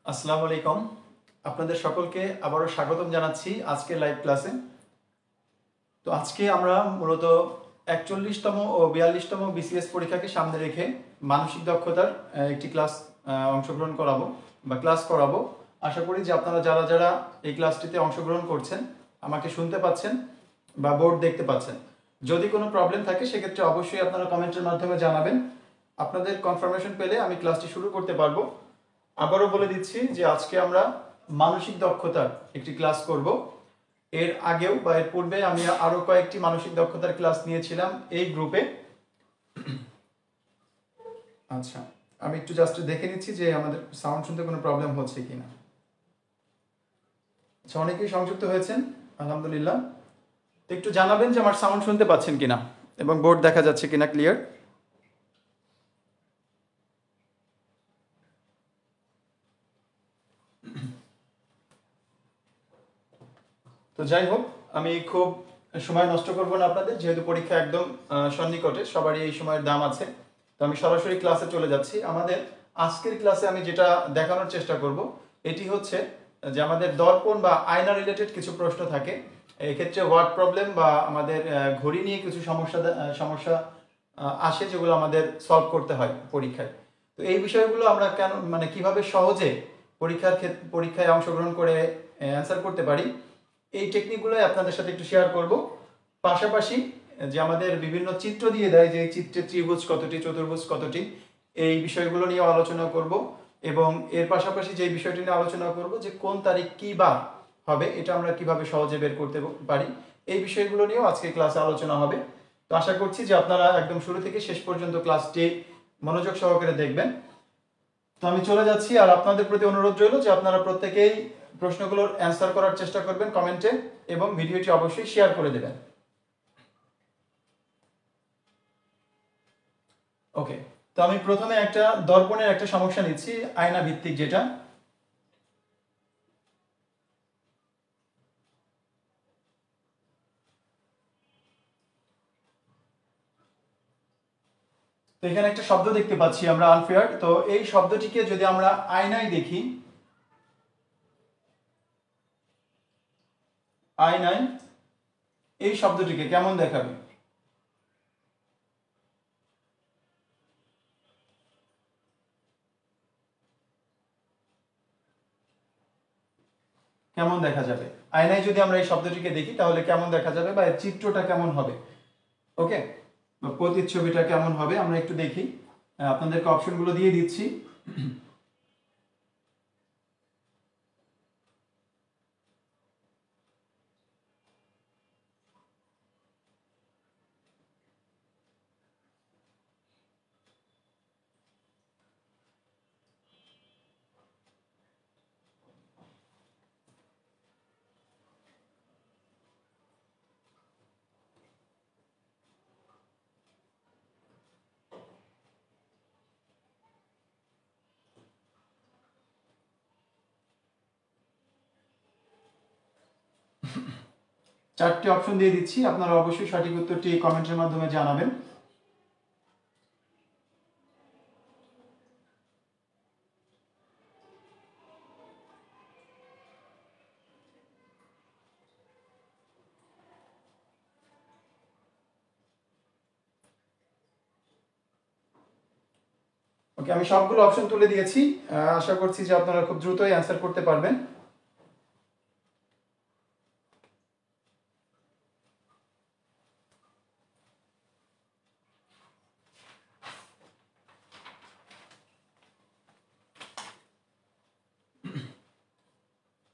আসসালামু আলাইকুম। আপনাদের সকলকে আবারও স্বাগতম জানাচ্ছি আজকের লাইভ ক্লাসে। তো আজকে আমরা মূলত 41তম ও 42তম বিসিএস পরীক্ষাকে সামনে রেখে মানসিক দক্ষতার একটি ক্লাস অংশগ্রহণ করাবো বা ক্লাস করাবো। আশা করি যে আপনারা যারা যারা এই ক্লাসটিতে অংশগ্রহণ করছেন আমাকে শুনতে পাচ্ছেন বা বোর্ড দেখতে পাচ্ছেন। যদি কোনো প্রবলেম থাকে সেক্ষেত্রে অবশ্যই আপনারা কমেন্টের মাধ্যমে জানাবেন। আপনাদের কনফার্মেশন পেলে আমি ক্লাসটি শুরু করতে পারবো। আবারও বলে দিচ্ছি যে আজকে আমরা মানসিক দক্ষতার একটি ক্লাস করব। এর আগেও বা এর পূর্বে আমি আরো কয়েকটি মানসিক দক্ষতার ক্লাস নিয়েছিলাম এই গ্রুপে। আচ্ছা, আমি একটু জাস্ট দেখে নিচ্ছি যে আমাদের সাউন্ড শুনতে কোনো প্রবলেম হচ্ছে কিনা। আচ্ছা, অনেকেই সংযুক্ত হয়েছেন, আলহামদুলিল্লাহ। তো একটু জানাবেন যে আমার সাউন্ড শুনতে পাচ্ছেন কিনা এবং বোর্ড দেখা যাচ্ছে কিনা ক্লিয়ার। তো যাই হোক, আমি খুব সময় নষ্ট করব না আপনাদের, যেহেতু পরীক্ষা একদম সন্নিকটে, সবারই এই সময়ের দাম আছে। তো আমি সরাসরি ক্লাসে চলে যাচ্ছি। আমাদের আজকের ক্লাসে আমি যেটা দেখানোর চেষ্টা করব এটি হচ্ছে যে আমাদের দর্পণ বা আয়না রিলেটেড কিছু প্রশ্ন থাকে। এক্ষেত্রে ওয়ার্ড প্রবলেম বা আমাদের ঘড়ি নিয়ে কিছু সমস্যা আসে, যেগুলো আমাদের সলভ করতে হয় পরীক্ষায়। তো এই বিষয়গুলো আমরা কেন কিভাবে সহজে পরীক্ষায় অংশগ্রহণ করে অ্যান্সার করতে পারি, এই টেকনিকগুলোই আপনাদের সাথে একটু শেয়ার করব। পাশাপাশি যে আমাদের বিভিন্ন চিত্র দিয়ে দেয় যে এই চিত্রে ত্রিভুজ কতটি, চতুর্ভুজ কতটি, এই বিষয়গুলো নিয়ে আলোচনা করব। এবং এর পাশাপাশি যে বিষয়টি নিয়ে আলোচনা করব যে কোন তারিখ কি বার হবে, এটা আমরা কিভাবে সহজে বের করতে পারি, এই বিষয়গুলো নিয়েও আজকে ক্লাসে আলোচনা হবে। তো আশা করছি যে আপনারা একদম শুরু থেকে শেষ পর্যন্ত ক্লাসটি মনোযোগ সহকারে দেখবেন। তো আমি চলে যাচ্ছি, আর আপনাদের প্রতি অনুরোধ রইল যে আপনারা প্রত্যেকেই প্রশ্নগুলোর অ্যান্সার করার চেষ্টা করবেন কমেন্টে এবং ভিডিওটি অবশ্যই শেয়ার করে দেবেন। ওকে, তো আমি প্রথমে একটা দর্পণের একটা সমস্যা নিচ্ছি, আয়না ভিত্তিক যেটা। তো এখানে একটা শব্দ দেখতে পাচ্ছি আমরা, আনফেয়ার। তো এই শব্দটিকে যদি আমরা আয়নায় দেখি, আয়নায় এই শব্দটিকে কেমন দেখাবে? কেমন দেখা যাবে আয়নায় যদি আমরা এই শব্দটিকে দেখি, তাহলে কেমন দেখা যাবে বা এর চিত্রটা কেমন হবে? ওকে, প্রতিচ্ছবিটা কেমন হবে আমরা একটু দেখি। আপনাদেরকে অপশনগুলো দিয়ে দিচ্ছি। চারটি অপশন দিয়ে দিচ্ছি, আপনারা অবশ্যই সঠিক উত্তরটি কমেন্টের মাধ্যমে জানাবেন। ওকে, আমি সবগুলো অপশন তুলে দিয়েছি। আশা করছি যে আপনারা খুব দ্রুতই অ্যান্সার করতে পারবেন।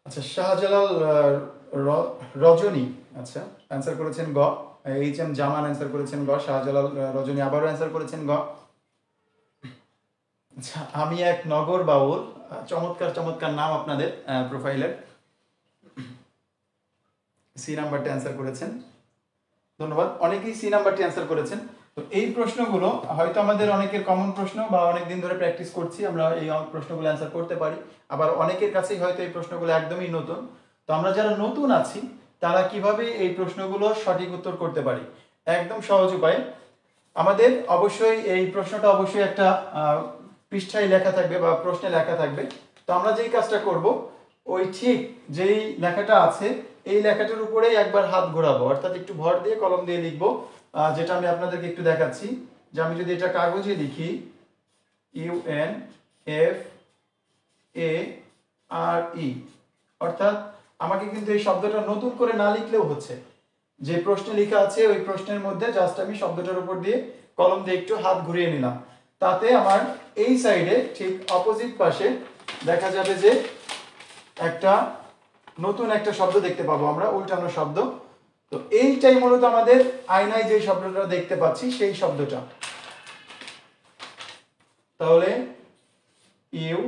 আচ্ছা, শাহজালাল রজনী, আচ্ছা অ্যান্সার করেছেন গ। এইচ এম জামান অ্যান্সার করেছেন গ। শাহজালাল রজনী আবারও অ্যান্সার করেছেন গ। আচ্ছা, আমি এক নগর বাউল, চমৎকার চমৎকার নাম আপনাদের প্রোফাইলের। সি নাম্বারটা অ্যান্সার করেছেন, ধন্যবাদ। অনেকেই সি নাম্বারটি অ্যান্সার করেছেন। তো এই প্রশ্নগুলো হয়তো আমাদের অনেকের কমন প্রশ্ন, বা অনেক দিন ধরে প্র্যাকটিস করছি আমরা এই প্রশ্নগুলো অ্যান্সার করতে পারি। আবার অনেকের কাছেই হয়তো এই প্রশ্নগুলো একদমই নতুন। তো আমরা যারা নতুন আছি তারা কিভাবে এই প্রশ্নগুলোর সঠিক উত্তর করতে পারি, একদম সহজ উপায়। আমাদের অবশ্যই এই প্রশ্নটা অবশ্যই একটা পৃষ্ঠায় লেখা থাকবে বা প্রশ্নে লেখা থাকবে। তো তো আমরা যেই কাজটা করব, ওই ঠিক যেই লেখাটা আছে এই লেখাটার উপরেই একবার হাত ঘোরাবো, অর্থাৎ একটু ভর দিয়ে কলম দিয়ে লিখবো। যেটা আমি আপনাদেরকে একটু দেখাচ্ছি, যে আমি যদি এটা কাগজে লিখি UNFARE, অর্থাৎ আমাকে কিন্তু এই শব্দটা নতুন করে না লিখলেও হচ্ছে। যে প্রশ্নে লেখা আছে ওই প্রশ্নের মধ্যে জাস্ট আমি শব্দটার উপর দিয়ে কলম দিয়ে একটু হাত ঘুরিয়ে নিলাম, তাতে আমার এই সাইডে ঠিক অপোজিট পাশে দেখা যাবে যে একটা নতুন একটা শব্দ দেখতে পাবো আমরা, উল্টানো শব্দ। তো এইটাই মূলত আমাদের আয়নায় যে শব্দটা দেখতে পাচ্ছি সেই শব্দটা। তাহলে ইউ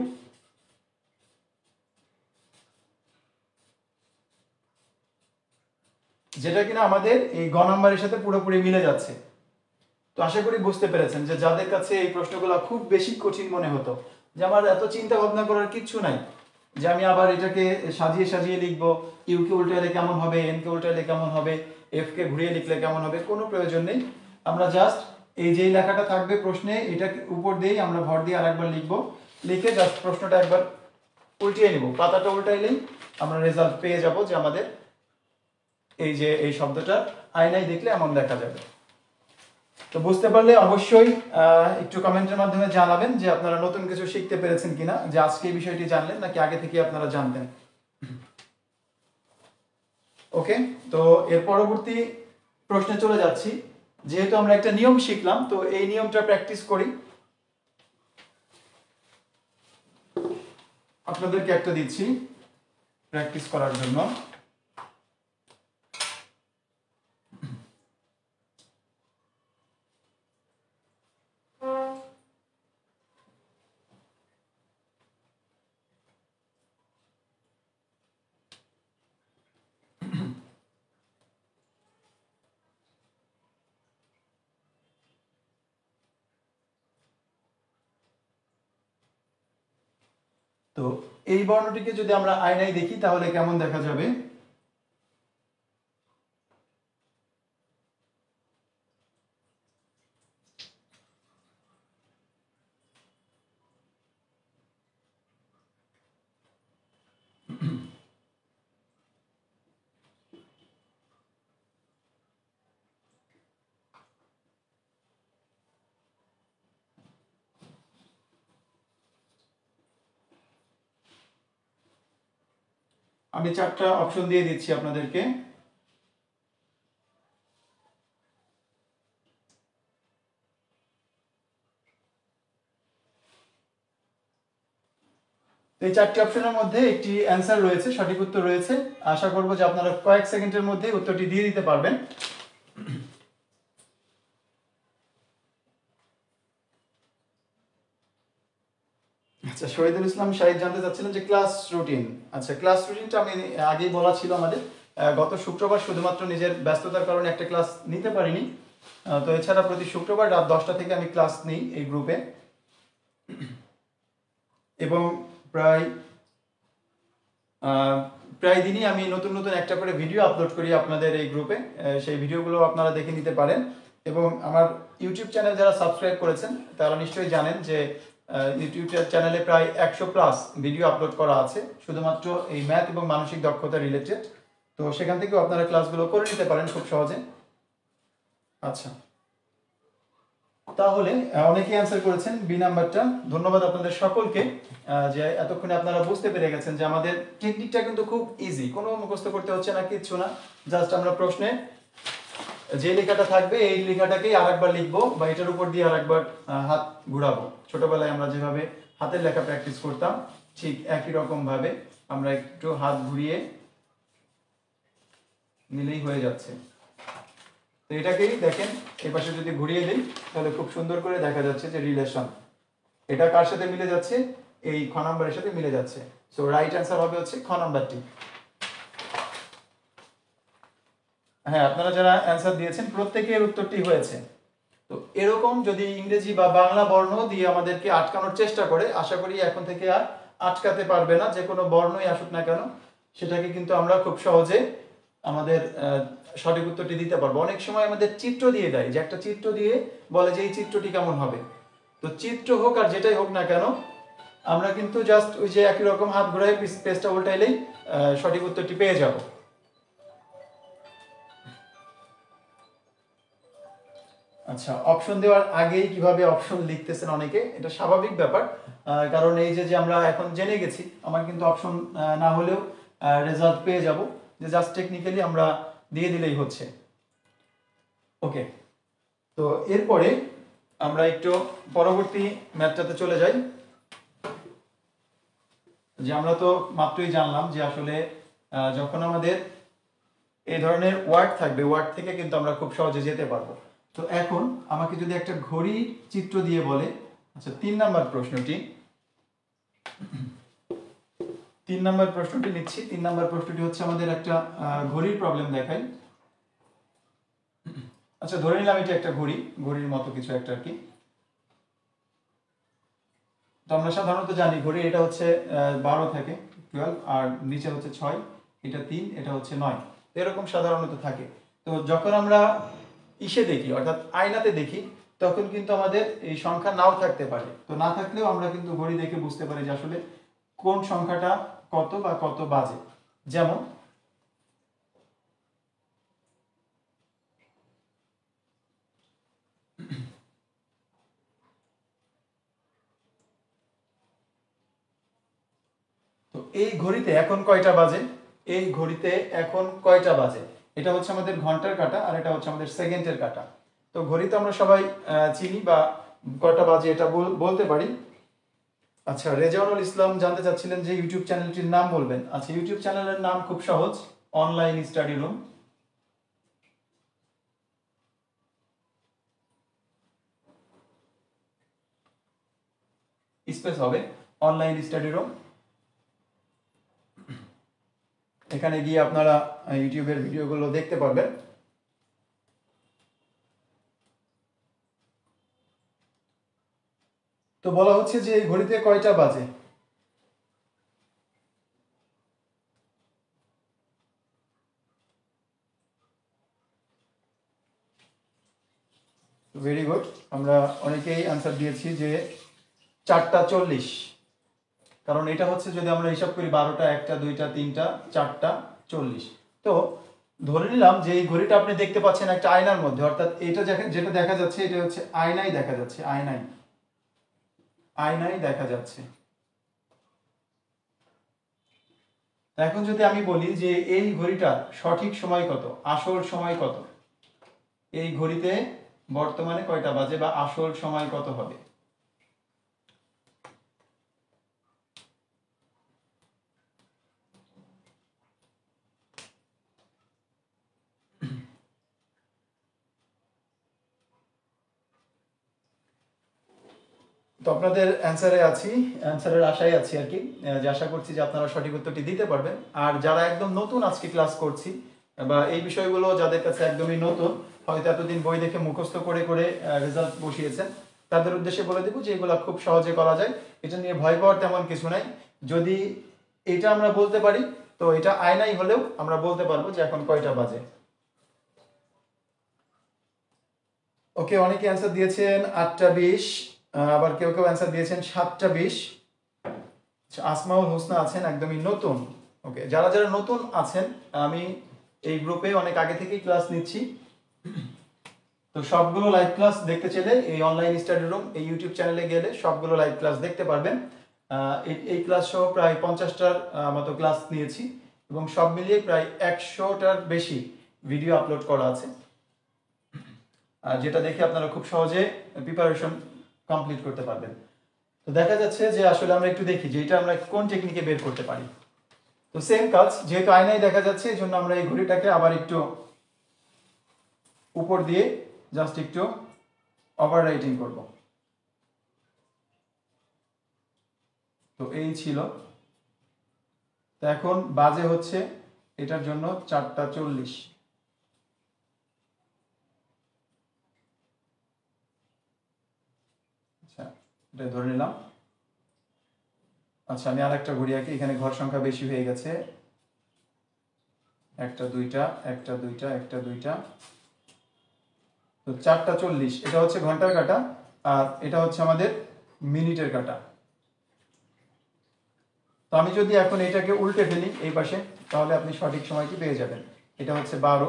যেটা কিনা আমাদের এই গ নাম্বারের সাথে পুরোপুরি মিলে যাচ্ছে। তো আশা করি বুঝতে পেরেছেন যে যাদের কাছে এই প্রশ্নগুলো খুব বেশি কঠিন মনে হতো, যে আমার এত চিন্তা ভাবনা করার কিচ্ছু নাই, যে আমি আবার এটাকে সাজিয়ে সাজিয়ে লিখবো, ইউ কে উল্টালে কেমন হবে, এন কে উল্টালে কেমন হবে, এফ কে ঘুরিয়ে লিখলে কেমন হবে, কোনো প্রয়োজন নেই। আমরা জাস্ট এই যেই লেখাটা থাকবে প্রশ্নে, এটা উপর দিয়েই আমরা ভর দিয়ে আরেকবার লিখবো, লিখে জাস্ট প্রশ্নটা একবার উল্টিয়ে নিব, পাতাটা উল্টাইলেই আমরা রেজাল্ট পেয়ে যাব যে আমাদের এই যে এই শব্দটা আয়নায় দেখলে এমন দেখা যাবে। তো বুঝতে পারলে অবশ্যই একটু কমেন্টের মাধ্যমে জানাবেন যে আপনারা নতুন কিছু শিখতে পেরেছেন কিনা, যে আজকে এই বিষয়টি জানলেন নাকি আগে থেকে আপনারা জানতেন। ওকে, তো এর পরবর্তী প্রশ্নে চলে যাচ্ছি। যেহেতু আমরা একটা নিয়ম শিখলাম, তো এই নিয়মটা প্র্যাকটিস করি। আপনাদেরকে একটা দিচ্ছি প্র্যাকটিস করার জন্য। তো এই বর্ণটিকে যদি আমরা আয়নায় দেখি তাহলে কেমন দেখা যাবে? আমি 4টা অপশন দিয়ে দিচ্ছি আপনাদেরকে। এই 4টি অপশনের মধ্যে একটি অ্যান্সার রয়েছে, সঠিক উত্তর রয়েছে। আশা করব যে আপনারা কয়েক সেকেন্ডের মধ্যে উত্তরটি দিয়ে দিতে পারবেন। আচ্ছা, শহীদুল ইসলাম শাহিদ জানতে চাচ্ছিলেন যে ক্লাস রুটিন। আচ্ছা, ক্লাস রুটিনটা আমি আগেই বলা ছিল আমাদের। গত শুক্রবার শুধুমাত্র নিজের ব্যস্ততার কারণে একটা ক্লাস নিতে পারিনি। তো এছাড়া প্রতি শুক্রবার রাত 10টা থেকে আমি ক্লাস নিই এই গ্রুপে, এবং প্রায় প্রায় দিনই আমি নতুন নতুন একটা করে ভিডিও আপলোড করি আপনাদের এই গ্রুপে। সেই ভিডিওগুলো আপনারা দেখে নিতে পারেন। এবং আমার ইউটিউব চ্যানেল যারা সাবস্ক্রাইব করেছেন তারা নিশ্চয়ই জানেন যে ইউটিউব চ্যানেলে প্রায় 100+ ভিডিও আপলোড করা আছে শুধুমাত্র এই ম্যাথ এবং মানসিক দক্ষতা রিলেটেড। তো সেখান থেকেও আপনারা ক্লাসগুলো করে নিতে পারেন খুব সহজে। আচ্ছা, তাহলে অনেকেই অ্যান্সার করেছেন বি নাম্বারটা। ধন্যবাদ আপনাদের সকলকে, যে এতক্ষণে আপনারা বুঝতে পেরে গেছেন যে আমাদের টেকনিকটা কিন্তু খুব ইজি, কোনো মুখস্থ করতে হচ্ছে না, কিচ্ছু না। জাস্ট আমরা প্রশ্নে যে লেখাটা থাকবে এই লেখাটাকেই আরেকবার লিখবো, বা এটার উপর দিয়ে আরেকবার হাত ঘুরাবো। ছোটবেলায় আমরা যেভাবে হাতের লেখা প্র্যাকটিস করতাম ঠিক একই রকম ভাবে আমরা একটু হাত ঘুরিয়ে নিলেই হয়ে যাচ্ছে। তো এটাকেই দেখেন, এই পাশে যদি ঘুরিয়ে দিই তাহলে খুব সুন্দর করে দেখা যাচ্ছে যে রিলেশন, এটা কার সাথে মিলে যাচ্ছে, এই খ নাম্বারের সাথে মিলে যাচ্ছে। সো রাইট অ্যান্সার হবে হচ্ছে খ নাম্বারটি। হ্যাঁ, আপনারা যারা অ্যান্সার দিয়েছেন প্রত্যেকের উত্তরটি হয়েছে। তো এরকম যদি ইংরেজি বা বাংলা বর্ণ দিয়ে আমাদেরকে আটকানোর চেষ্টা করে, আশা করি এখন থেকে আর আটকাতে পারবে না। যে কোনো বর্ণই আসুক না কেন সেটাকে কিন্তু আমরা খুব সহজে আমাদের সঠিক উত্তরটি দিতে পারবো। অনেক সময় আমাদের চিত্র দিয়ে দেয়, যে একটা চিত্র দিয়ে বলে যে এই চিত্রটি কেমন হবে। তো চিত্র হোক আর যেটাই হোক না কেন, আমরা কিন্তু জাস্ট ওই যে একই রকম হাত ঘোরায় পেজটা উল্টাইলেই সঠিক উত্তরটি পেয়ে যাব। আচ্ছা, অপশন দেওয়ার আগেই কিভাবে অপশন লিখতেছেন অনেকে, এটা স্বাভাবিক ব্যাপার। কারণ এই যে আমরা এখন জেনে গেছি, আমার কিন্তু অপশন না হলেও রেজাল্ট পেয়ে যাব, যে জাস্ট টেকনিক্যালি আমরা দিয়ে দিলেই হচ্ছে। ওকে, তো এরপরে আমরা একটু পরবর্তী ম্যাথটাতে চলে যাই। যে আমরা তো মাত্রই জানলাম যে আসলে যখন আমাদের এই ধরনের ওয়ার্ড থাকবে, ওয়ার্ড থেকে কিন্তু আমরা খুব সহজে যেতে পারবো। তো এখন আমাকে যদি একটা ঘড়ি চিত্র দিয়ে বলে, আচ্ছা 3 নাম্বার প্রশ্নটি, 3 নাম্বার প্রশ্নটি নিচ্ছি। 3 নাম্বার প্রশ্নটি হচ্ছে আমাদের একটা ঘড়ির প্রবলেম দেখাই। আচ্ছা ধরে নিলাম এটা একটা ঘড়ি, ঘড়ির মতো কিছু একটা আর কি। তো আমরা সাধারণত জানি ঘড়ি এটা হচ্ছে 12 থাকে, 12, আর নিচে হচ্ছে 6, এটা 3, এটা হচ্ছে 9, এরকম সাধারণত থাকে। তো যখন আমরা ইসে দেখি অর্থাৎ আয়নাতে দেখি, তখন কিন্তু আমাদের এই সংখ্যা নাও থাকতে পারে। তো না থাকলেও আমরা কিন্তু ঘড়ি দেখে বুঝতে পারি যে আসলে কোন সংখ্যাটা কত বা কত বাজে। যেমন তো এই ঘড়িতে এখন কয়টা বাজে, এই ঘড়িতে এখন কয়টা বাজে, এটা হচ্ছে আমাদের ঘন্টার কাঁটা আর এটা হচ্ছে আমাদের সেকেন্ডের কাঁটা। তো ঘড়িতে আমরা সবাই চিনি বা কয়টা বাজে এটা বলতে পারি। আচ্ছা, রেজাউল ইসলাম জানতে চাচ্ছিলেন যে ইউটিউব চ্যানেলটির নাম বলবেন। আচ্ছা, ইউটিউব চ্যানেলের নাম খুব সহজ, অনলাইন স্টাডি রুম। স্পেস হবে অনলাইন স্টাডি রুম। এখানে গিয়ে আপনারা ইউটিউবের ভিডিওগুলো দেখতে পারবেন। তো বলা হচ্ছে যে এই ঘড়িতে কয়টা বাজে। ভেরি গুড, আমরা অনেকেই আনসার দিয়েছি যে 4টা 40, কারণ এটা হচ্ছে যদি আমরা হিসাব করি 12টা, 1টা, 2টা, 3টা, 4টা 40। তো ধরে নিলাম যে এই ঘড়িটা আপনি দেখতে পাচ্ছেন একটা আয়নার মধ্যে, অর্থাৎ এটা যেটা দেখা যাচ্ছে এটা হচ্ছে আয়নাই দেখা যাচ্ছে, আয়নাই আয়নাই দেখা যাচ্ছে। এখন যদি আমি বলি যে এই ঘড়িটার সঠিক সময় কত, আসল সময় কত, এই ঘড়িতে বর্তমানে কয়টা বাজে বা আসল সময় কত হবে। তো আপনাদের অ্যান্সারের আশায় আছি আর কি, যে আশা করছি যে আপনারা সঠিক উত্তরটি দিতে পারবেন। আর যারা একদম নতুন আজকে ক্লাস করছি বা এই বিষয়গুলো যাদের কাছে একদমই নতুন, হয়তো এতদিন বই দেখে মুখস্থ করে করে রেজাল্ট বসিয়েছেন, তাদের উদ্দেশ্যে বলে দেবো যে এগুলো খুব সহজে করা যায়, এটা নিয়ে ভয় পাওয়ার তেমন কিছু নাই। যদি এটা আমরা বলতে পারি, তো এটা আয়নাই হলেও আমরা বলতে পারবো যে এখন কয়টা বাজে। ওকে, অনেকে অ্যান্সার দিয়েছেন 8টা 20, আবার কেউ কেউ অ্যান্সার দিয়েছেন 7টা 20। আসমাউল হোসনা আছেন একদমই নতুন। ওকে, যারা যারা নতুন আছেন, আমি এই গ্রুপে অনেক আগে থেকেই ক্লাস নিচ্ছি। তো সবগুলো লাইভ ক্লাস দেখতে চাইলে এই অনলাইন স্টাডি রুম এই ইউটিউব চ্যানেলে গেলে সবগুলো লাইভ ক্লাস দেখতে পারবেন। এই ক্লাস সহ প্রায় 50টার মতো ক্লাস নিয়েছি এবং সব মিলিয়ে প্রায় 100টার বেশি ভিডিও আপলোড করা আছে, যেটা দেখে আপনারা খুব সহজে প্রিপারেশন কমপ্লিট করতে পারবেন। তো দেখা যাচ্ছে যে আসলে আমরা একটু দেখি যে এটা আমরা কোন টেকনিকে বের করতে পারি। তো সেম কাজ, যেহেতু আয়নায় দেখা যাচ্ছে এই জন্য আমরা এই ঘড়িটাকে আবার একটু উপর দিয়ে জাস্ট একটু ওভার রাইটিং করব। তো এই ছিল। তো এখন বাজে হচ্ছে এটার জন্য 4টা 40। আচ্ছা, এটা ধরে নিলাম। আচ্ছা, আমি আর একটা ঘড়ি আঁকি, এখানে ঘর সংখ্যা বেশি হয়ে গেছে। 1টা 2টা, 1টা 2টা, 1টা 2টা। তো 4টা 40 এটা হচ্ছে ঘন্টার কাঁটা, আর এটা হচ্ছে আমাদের মিনিটের কাঁটা। তো আমি যদি এখন এটাকে উল্টে ফেলি এই পাশে, তাহলে আপনি সঠিক সময়টি পেয়ে যাবেন। এটা হচ্ছে 12,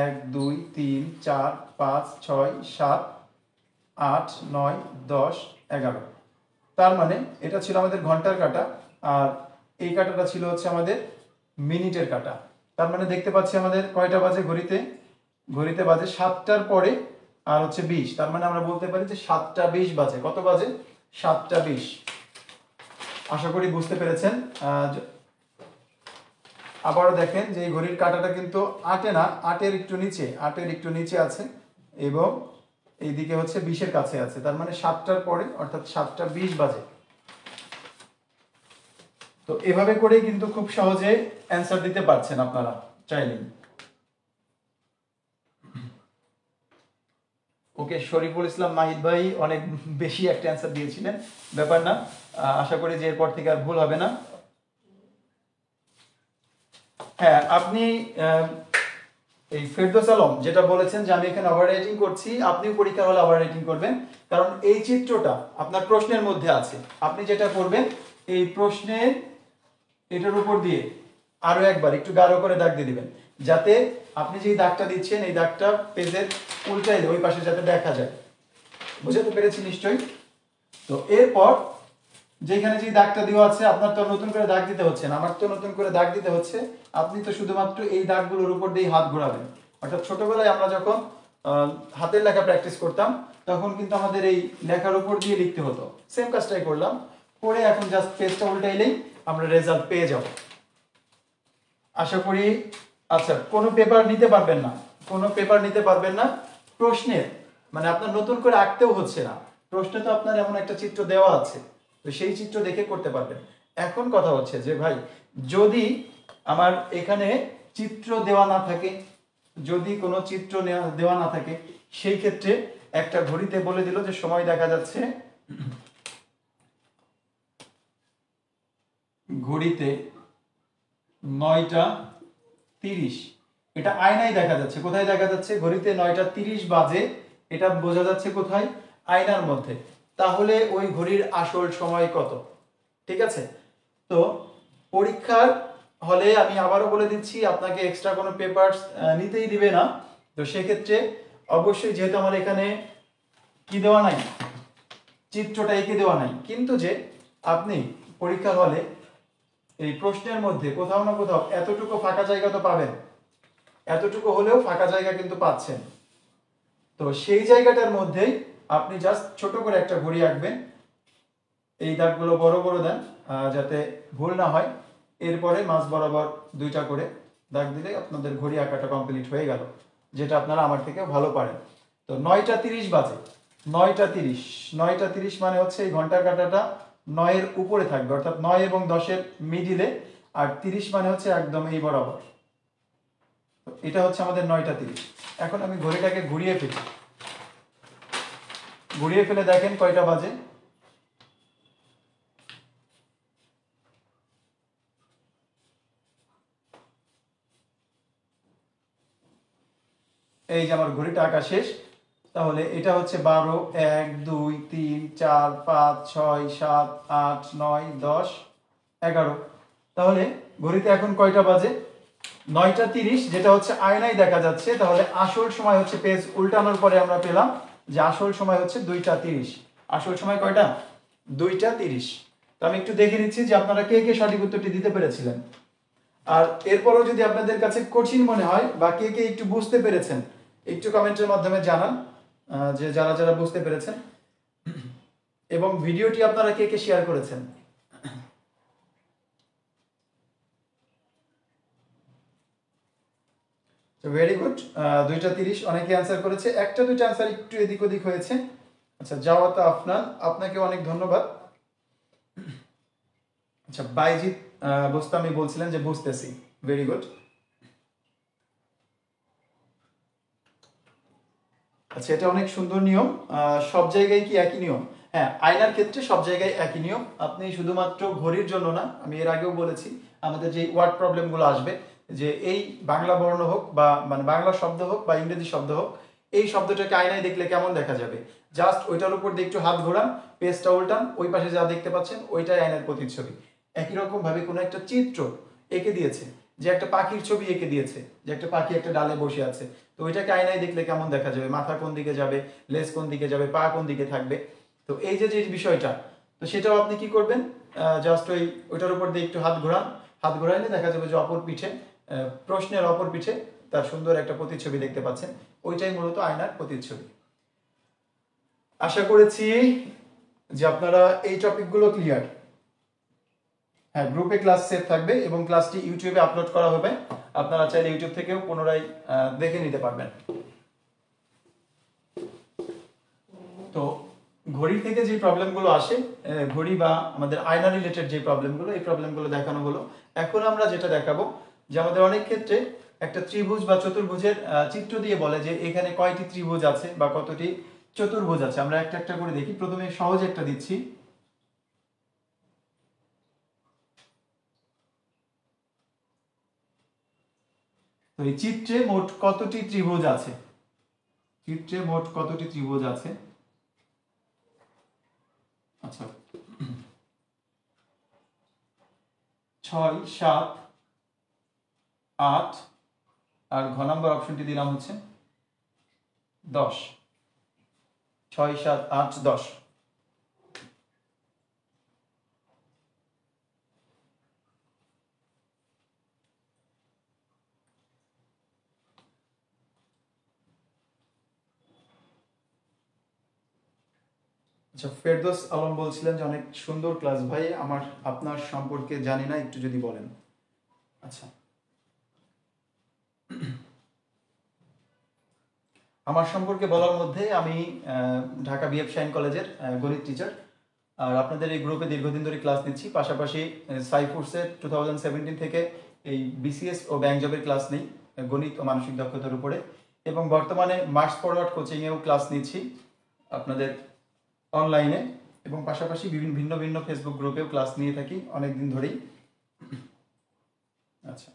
1 2 3 4 5 6 7 8 9 10 11। তার মানে এটা ছিল আমাদের ঘন্টার কাঁটা, আর এই কাঁটাটা ছিল হচ্ছে আমাদের মিনিটের কাঁটা। তার মানে দেখতে পাচ্ছি আমাদের কয়টা বাজে ঘড়িতে, ঘড়িতে বাজে 7টার পরে আর হচ্ছে 20। তার মানে আমরা বলতে পারি যে 7টা 20 বাজে। কত বাজে? 7টা 20। আশা করি বুঝতে পেরেছেন। আবারও দেখেন যে এই ঘড়ির কাঁটাটা কিন্তু 8-এ না, 8-এর একটু নিচে, 8-এর একটু নিচে আছে এবং এইদিকে হচ্ছে 20-এর কাছে আছে। তার মানে 7টার পরে অর্থাৎ 7টা 20 বাজে। তো এভাবে করেই কিন্তু খুব সহজে অ্যান্সার দিতে পারছেন আপনারা চাইলেই। ওকে, শরীফুল ইসলাম মাহিদ ভাই অনেক বেশি একটা অ্যান্সার দিয়েছিলেন, ব্যাপার না। আশা করি যে এরপর থেকে আর ভুল হবে না। হ্যাঁ, আপনি এই ফেরদৌস আলম যেটা বলেছেন যে আমি এখানে ওভার রাইটিং করছি, আপনিও পরীক্ষা হলে ওভার রাইটিং করবেন, কারণ এই চিত্রটা আপনার প্রশ্নের মধ্যে আছে। আপনি যেটা করবেন, এই প্রশ্নের এটার উপর দিয়ে আরো একবার একটু গাঢ় করে দাগ দিয়ে দিবেন, যাতে আপনি যে দাগটা দিচ্ছেন এই দাগটা পেজের উল্টাইলে ওই পাশে যাতে দেখা যায়। বুঝতে পেরেছি নিশ্চয়ই? তো এরপর যেখানে যে দাগটা দেওয়া আছে, আপনার তো নতুন করে দাগ দিতে হচ্ছে না, আমার তো নতুন করে দাগ দিতে হচ্ছে। আপনি তো শুধুমাত্র এই দাগগুলোর উপর দিয়ে হাত ঘোরাবেন। অর্থাৎ ছোটবেলায় আমরা যখন হাতের লেখা প্র্যাকটিস করতাম, তখন কিন্তু আমাদের এই লেখার উপর দিয়ে লিখতে হতো। সেম কাজটাই করলাম, করে এখন জাস্ট পেজটা উল্টাইলেই আমরা রেজাল্ট পেয়ে যাব। আশা করি। আচ্ছা, কোনো পেপার নিতে পারবেন না, কোনো পেপার নিতে পারবেন না প্রশ্নের, মানে আপনার নতুন করে আঁকতেও হচ্ছে না। প্রশ্নে তো আপনার এমন একটা চিত্র দেওয়া আছে, তো সেই চিত্র দেখে করতে পারবেন। এখন কথা হচ্ছে যে ভাই, যদি আমার এখানে চিত্র দেওয়া না থাকে, যদি কোনো চিত্র দেওয়া না থাকে, সেই ক্ষেত্রে একটা ঘড়িতে বলে দিল যে সময় দেখা যাচ্ছে, ঘড়িতে 9টা 30। এটা আয়নায় দেখা যাচ্ছে। কোথায় দেখা যাচ্ছে? ঘড়িতে 9টা 30 বাজে। এটা বোঝা যাচ্ছে কোথায়? আয়নার মধ্যে। তাহলে ওই ঘড়ির আসল সময় কত? ঠিক আছে। তো পরীক্ষার হলে আমি আবারও বলে দিচ্ছি, আপনাকে এক্সট্রা কোনো পেপারস নিতেই দিবে না। তো সেক্ষেত্রে অবশ্যই, যেহেতু আমার এখানে কি দেওয়া নাই, চিত্রটা এঁকে দেওয়া নাই, কিন্তু যে আপনি পরীক্ষার হলে এই প্রশ্নের মধ্যে কোথাও না কোথাও এতটুকু ফাঁকা জায়গা তো পাবেন, এতটুকু হলেও ফাঁকা জায়গা কিন্তু পাচ্ছেন। তো সেই জায়গাটার মধ্যেই আপনি জাস্ট ছোট করে একটা ঘড়ি আঁকবেন। এই দাগগুলো বড় বড় দেন যাতে ভুল না হয়। এরপরে মাঝ বরাবর 2টা করে দাগ দিলে আপনাদের ঘড়ি আঁকাটা কমপ্লিট হয়ে গেল, যেটা আপনারা আমার থেকে ভালো পারেন। তো 9টা 30 বাজে। 9টা 30, 9টা 30 মানে হচ্ছে এই ঘন্টার কাঁটাটা 9-এর উপরে থাকবে, অর্থাৎ 9 এবং 10-এর মিডিলে, আর 30 মানে হচ্ছে একদম এই বরাবর। এটা হচ্ছে আমাদের 9টা 30। এখন আমি ঘড়িটাকে ঘুরিয়ে ফেলি, ঘুরিয়ে ফেলে দেখেন কয়টা বাজে। এই যে আমার ঘড়িটা আঁকা শেষ। তাহলে এটা হচ্ছে 12, 1 2 3 4 5 6 7 8 9 10 11। তাহলে ঘড়িতে এখন কয়টা বাজে? 9টা 30, যেটা হচ্ছে আয়নায় দেখা যাচ্ছে। তাহলে আসল সময় হচ্ছে, পেজ উল্টানোর পরে আমরা পেলাম যে আসল সময় হচ্ছে 2টা 30। আসল সময় কয়টা? 2টা 30। তো আমি একটু দেখে নিচ্ছি যে আপনারা কে কে সঠিক উত্তরটি দিতে পেরেছিলেন। আর এরপরও যদি আপনাদের কাছে কঠিন মনে হয় বা কে কে একটু বুঝতে পেরেছেন, একটু কমেন্টের মাধ্যমে জানান যে যারা যারা বুঝতে পেরেছেন, এবং ভিডিওটি আপনারা কে কে শেয়ার করেছেন। তো ভেরি গুড, 2টা 30 অনেকে অ্যান্সার করেছে, একটা দুইটা অ্যান্সার একটু এদিক ওদিক হয়েছে। আচ্ছা, জাওয়াত আফনান, আপনাকে অনেক ধন্যবাদ। আচ্ছা, বাইজিৎ বোস্তামি বলছিলেন যে বুঝতেছি, ভেরি গুড। আচ্ছা, এটা অনেক সুন্দর নিয়ম। সব জায়গায় কি একই নিয়ম? হ্যাঁ, আয়নার ক্ষেত্রে সব জায়গায় একই নিয়ম। আপনি শুধুমাত্র ঘড়ির জন্য না, আমি এর আগেও বলেছি, আমাদের যে ওয়ার্ড প্রবলেমগুলো আসবে, যে এই বাংলা বর্ণ হোক বা মানে বাংলা শব্দ হোক বা ইংরেজি শব্দ হোক, এই শব্দটাকে আয়নায় দেখলে কেমন দেখা যাবে, জাস্ট ওইটার উপর দিয়ে একটু হাত ঘোরান, পেজটা উল্টান, ওই পাশে যা দেখতে পাচ্ছেন ওইটাই আয়নার প্রতিচ্ছবি। একই রকম ভাবে কোনো একটা চিত্র এঁকে দিয়েছে, যে একটা পাখির ছবি এঁকে দিয়েছে, যে একটা পাখি একটা ডালে বসে আছে, তো ওইটাকে আয়নায় দেখলে কেমন দেখা যাবে, মাথা কোন দিকে যাবে, লেজ কোন দিকে যাবে, পা কোন দিকে থাকবে। তো এই যে যে বিষয়টা, তো সেটাও আপনি কি করবেন, জাস্ট ওইটার উপর দিয়ে একটু হাত ঘোরান, হাত ঘোরাইলে দেখা যাবে যে অপর পিঠে, প্রশ্নের অপর পিঠে তার সুন্দর একটা প্রতিচ্ছবি দেখতে পাচ্ছেন। ওইটাই মূলত আয়নার প্রতিচ্ছবি। আশা করেছি যে আপনারা এই টপিকগুলো ক্লিয়ার। হ্যাঁ, গ্রুপে ক্লাস সেভ থাকবে এবং ক্লাসটি ইউটিউবে আপলোড করা হবে, আপনারা চাইলে ইউটিউব থেকেও পুনরায় দেখে নিতে পারবেন। তো ঘড়ি থেকে যে প্রবলেমগুলো আসে, ঘড়ি বা আমাদের আয়না রিলেটেড যে প্রবলেমগুলো, এই প্রবলেমগুলো দেখানো হলো। এখন আমরা যেটা দেখাবো, যে আমাদের অনেক ক্ষেত্রে একটা ত্রিভুজ বা চতুর্ভুজের চিত্র দিয়ে বলে যে এখানে কয়টি ত্রিভুজ আছে বা কতটি চতুর্ভুজ আছে। আমরা একটা একটা করে দেখি। প্রথমে সহজ একটা দিচ্ছি। তো এই চিত্রে মোট কতটি ত্রিভুজ আছে, চিত্রে মোট কতটি ত্রিভুজ আছে। আচ্ছা, 6, 7, 8 আর ঘ নম্বর অপশনটি দিলাম হচ্ছে 10। 6, 7, 8, 10। আচ্ছা, ফেরদৌস আলম বলছিলেন যে অনেক সুন্দর ক্লাস ভাই, আপনার সম্পর্কে জানি না, একটু যদি বলেন। আচ্ছা, আমার সম্পর্কে বলার মধ্যে আমি ঢাকা বিএফ শাইন কলেজের গণিত টিচার, আর আপনাদের এই গ্রুপে দীর্ঘদিন ধরে ক্লাস নিচ্ছি। পাশাপাশি সাইফুরসের 2017 থেকে এই বিসিএস ও ব্যাংক জবের ক্লাস নেই গণিত ও মানসিক দক্ষতার উপরে, এবং বর্তমানে মার্কস ফরওয়ার্ড কোচিংয়েও ক্লাস নিচ্ছি আপনাদের অনলাইনে, এবং পাশাপাশি ভিন্ন ভিন্ন ফেসবুক গ্রুপেও ক্লাস নিয়ে থাকি অনেক দিন ধরেই। আচ্ছা,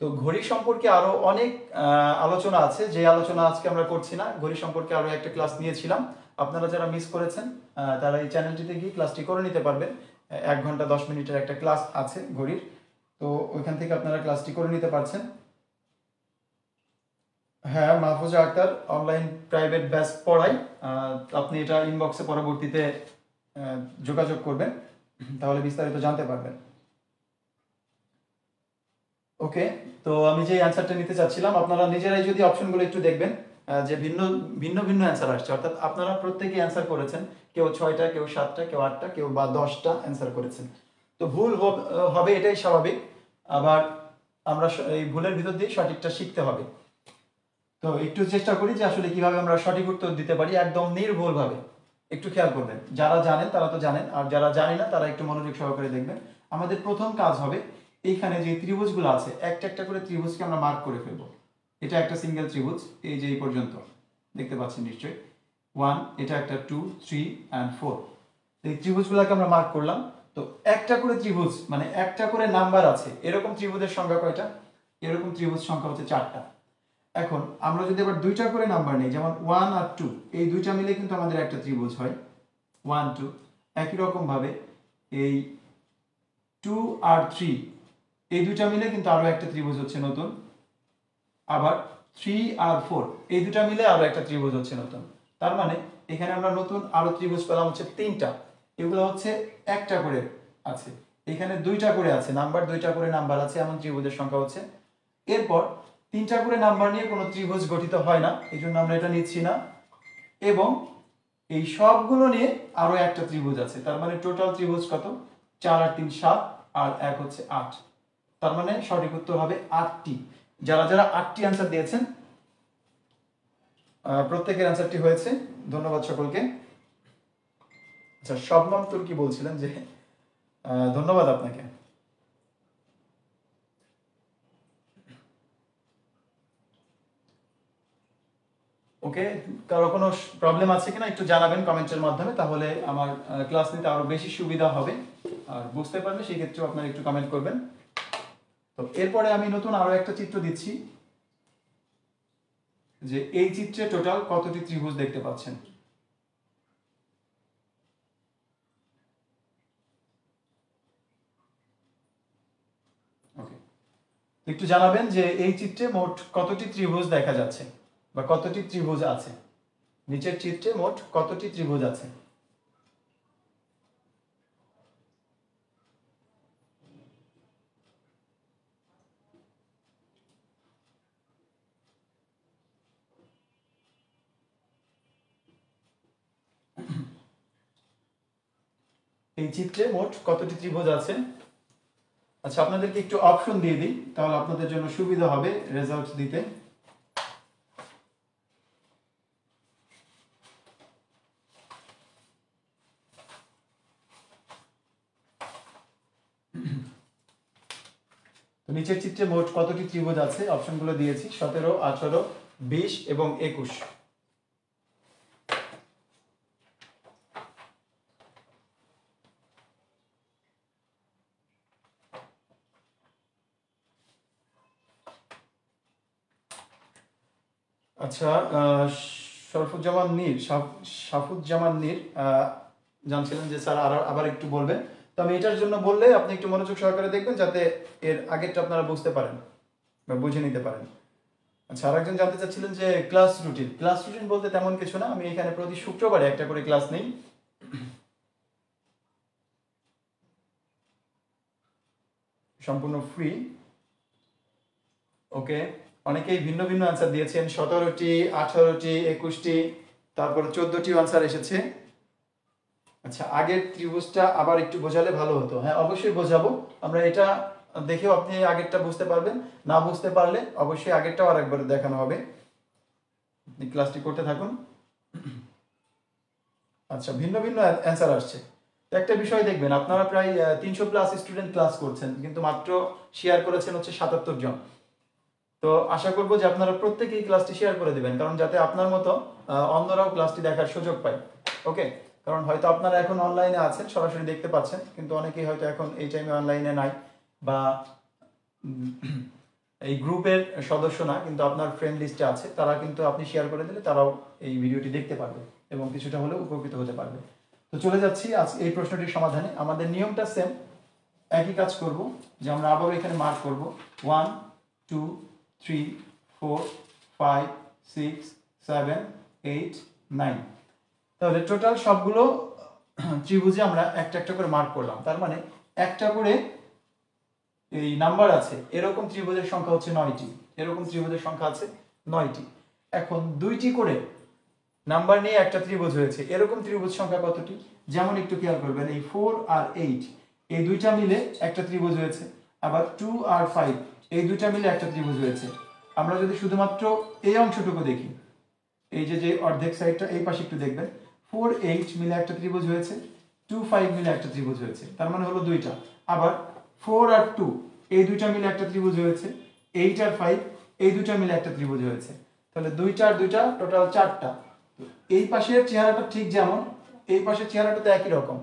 তো ঘড়ি সম্পর্কে আরো অনেক আলোচনা আছে, যে আলোচনা আজকে আমরা করছি না। ঘড়ি সম্পর্কে আরো একটা ক্লাস নিয়েছিলাম, আপনারা যারা মিস করেছেন তারা এই চ্যানেলটিতে গিয়ে ক্লাসটি করে নিতে পারবেন। 1 ঘন্টা 10 মিনিটের একটা ক্লাস আছে ঘড়ির, তো ওইখান থেকে আপনারা ক্লাসটি করে নিতে পারছেন। হ্যাঁ, Mahfuza Akter online private batch পড়াই, আপনি এটা ইনবক্সে পরবর্তীতে যোগাযোগ করবেন, তাহলে বিস্তারিত জানতে পারবেন। ওকে, তো আমি যে অ্যান্সারটা নিতে চাচ্ছিলাম, আপনারা নিজেরাই যদি অপশনগুলো একটু দেখবেন, যে ভিন্ন ভিন্ন ভিন্ন অ্যান্সার আসছে, অর্থাৎ আপনারা প্রত্যেকেই অ্যান্সার করেছেন, কেউ 6টা, কেউ 7টা, কেউ 8টা, কেউ বা 10টা অ্যান্সার করেছেন। তো ভুল হবে, এটাই স্বাভাবিক। আবার আমরা এই ভুলের ভিতর দিয়ে সঠিকটা শিখতে হবে। তো একটু চেষ্টা করি যে আসলে কিভাবে আমরা সঠিক উত্তর দিতে পারি একদম নির্ভুলভাবে। একটু খেয়াল করবেন, যারা জানেন তারা তো জানেন, আর যারা জানি না তারা একটু মনোযোগ সহকারে দেখবেন। আমাদের প্রথম কাজ হবে, এইখানে যে ত্রিভুজগুলো আছে একটা একটা করে ত্রিভুজকে আমরা মার্ক করে ফেলবো। এটা একটা সিঙ্গেল ত্রিভুজ, এই যে এই পর্যন্ত দেখতে পাচ্ছেন নিশ্চয়ই। 1, এটা একটা 2, 3 and 4। এই ত্রিভুজগুলোকে আমরা মার্ক করলাম। তো একটা করে ত্রিভুজ মানে একটা করে নাম্বার আছে, এরকম ত্রিভুজের সংখ্যা কয়টা? এরকম ত্রিভুজ সংখ্যা হচ্ছে 4টা। এখন আমরা যদি আবার 2টা করে নাম্বার নেই, যেমন 1 আর 2, এই দুইটা মিলে কিন্তু আমাদের একটা ত্রিভুজ হয় 1, 2। একই রকম ভাবে এই 2 আর 3, এই দুইটা মিলে কিন্তু আরো একটা ত্রিভুজ হচ্ছে নতুন। আবার 3 আর 4, এই দুইটা মিলে আরো একটা ত্রিভুজ হচ্ছে নতুন। তার মানে এখানে আমরা নতুন আরো ত্রিভুজ পেলাম হচ্ছে 3টা। এগুলো হচ্ছে একটা করে আছে, এখানে 2টা করে আছে নাম্বার, 2টা করে নাম্বার আছে, এমন ত্রিভুজের সংখ্যা হচ্ছে। এরপর 3টা করে নাম্বার নিয়ে কোনো ত্রিভুজ গঠিত হয় না, এই জন্য আমরা এটা নিচ্ছি না। এবং এই সবগুলো নিয়ে আরো একটা ত্রিভুজ আছে, তার মানে টোটাল ত্রিভুজ কত? 4 আর 3 7, আর 1 হচ্ছে 8। তার মানে সঠিক উত্তর হবে 8টি। যারা যারা 8টি অ্যান্সার দিয়েছেন, প্রত্যেকের অ্যান্সারটি হয়েছে, ধন্যবাদ সকলকে। আচ্ছা, শবনম তুর্কি বলছিলেন যে ধন্যবাদ আপনাকে। ওকে, কারো কোনো প্রবলেম আছে কিনা একটু জানাবেন কমেন্টের মাধ্যমে, তাহলে আমার ক্লাস নিতে আরো বেশি সুবিধা হবে, আর বুঝতে পারলে সেই ক্ষেত্রে আপনারা একটু কমেন্ট করবেন। তো এরপরে আমি নতুন আরো একটা চিত্র দিচ্ছি, যে এই চিত্রে টোটাল কতটি ত্রিভুজ দেখতে পাচ্ছেন। একটু জানাবেন যে এই চিত্রে মোট কতটি ত্রিভুজ দেখা যাচ্ছে বা কতটি ত্রিভুজ আছে, নিচের চিত্রে মোট কতটি ত্রিভুজ আছে। এই চিত্রে মোট কতটি ত্রিভুজ আছে। আচ্ছা, আপনাদেরকে একটু অপশন দিয়ে দিই, তাহলে আপনাদের জন্য সুবিধা হবে রেজাল্ট দিতে। তো নিচের চিত্রে মোট কতটি ত্রিভুজ আছে, অপশনগুলো দিয়েছি 17, 18, 20 এবং 21। আচ্ছা, শরফুজ্জামান নীর সাফুজ্জামান নীর জানছিলেন যে স্যার আবার একটু বলবেন। তো আমি এটার জন্য বললে আপনি একটু মনোযোগ সহকারে দেখবেন, যাতে এর আগেরটা আপনারা বুঝতে পারেন বা বুঝে নিতে পারেন। আচ্ছা, আরেকজন জানতে চাচ্ছিলেন যে ক্লাস রুটিন বলতে তেমন কিছু না, আমি এখানে প্রতি শুক্রবারে একটা করে ক্লাস নেই, সম্পূর্ণ ফ্রি। ওকে, অনেকেই ভিন্ন ভিন্ন আনসার দিয়েছেন, 17টি, 18টি, 21টি, তারপর 14টি আনসার এসেছে। আচ্ছা, আগের ত্রিভুজটা আবার একটু বোঝালে ভালো হতো। হ্যাঁ, অবশ্যই বোঝাবো, আমরা এটা দেখেও আপনি আগেরটা বুঝতে পারবেন, না বুঝতে পারলে অবশ্যই আগেরটাও আরেকবার দেখানো হবে। আপনি ক্লাসটি করতে থাকুন। আচ্ছা, ভিন্ন ভিন্ন অ্যান্সার আসছে। তো একটা বিষয় দেখবেন, আপনারা প্রায় 300+ স্টুডেন্ট ক্লাস করছেন, কিন্তু মাত্র শেয়ার করেছেন হচ্ছে 77 জন। তো আশা করবো যে আপনারা প্রত্যেকেই ক্লাসটি শেয়ার করে দিবেন, কারণ যাতে আপনার মতো অন্যরাও ক্লাসটি দেখার সুযোগ পায়। ওকে, কারণ হয়তো আপনারা এখন অনলাইনে আছেন, সরাসরি দেখতে পাচ্ছেন, কিন্তু অনেকেই হয়তো এখন এই টাইমে অনলাইনে নাই, বা এই গ্রুপের সদস্য না, কিন্তু আপনার ফ্রেন্ড লিস্টে আছে, তারা কিন্তু আপনি শেয়ার করে দিলে তারাও এই ভিডিওটি দেখতে পারবে এবং কিছুটা হলেও উপকৃত হতে পারবে। তো চলে যাচ্ছি আজ এই প্রশ্নটির সমাধানে। আমাদের নিয়মটা সেম, একই কাজ করব, যে আমরা আবারও এখানে মার্ক করব 1, 2, 3, 4, 5, 6, 7, 8, 9। তাহলে টোটাল সবগুলো ত্রিভুজে আমরা একটা একটা করে মার্ক করলাম, তার মানে একটা করে এই নাম্বার আছে এরকম ত্রিভুজের সংখ্যা হচ্ছে 9টি, এরকম ত্রিভুজের সংখ্যা আছে 9টি। এখন 2টি করে নাম্বার নিয়ে একটা ত্রিভুজ হয়েছে, এরকম ত্রিভুজ সংখ্যা কতটি? যেমন একটু খেয়াল করবেন, এই 4 আর 8 এই দুইটা মিলে একটা ত্রিভুজ হয়েছে, আবার 2 আর 5 এই দুইটা মিলে একটা ত্রিভুজ হয়েছে। আমরা যদি শুধুমাত্র এই অংশটুকু দেখি, এই যে অর্ধেক সাইডটা এই পাশে একটু দেখবেন, 4, 8 মিলে একটা ত্রিভুজ হয়েছে, 2, 5 মিলে একটা ত্রিভুজ হয়েছে, তার মানে হলো দুইটা। আবার 4 আর 2 এই দুইটা মিলে একটা ত্রিভুজ হয়েছে, 8 আর 5 এই দুইটা মিলে একটা ত্রিভুজ হয়েছে, তাহলে দুইটা আর দুইটা টোটাল 4টা। এই পাশের চেহারাটা ঠিক যেমন, এই পাশের চেহারাটা তো একই রকম,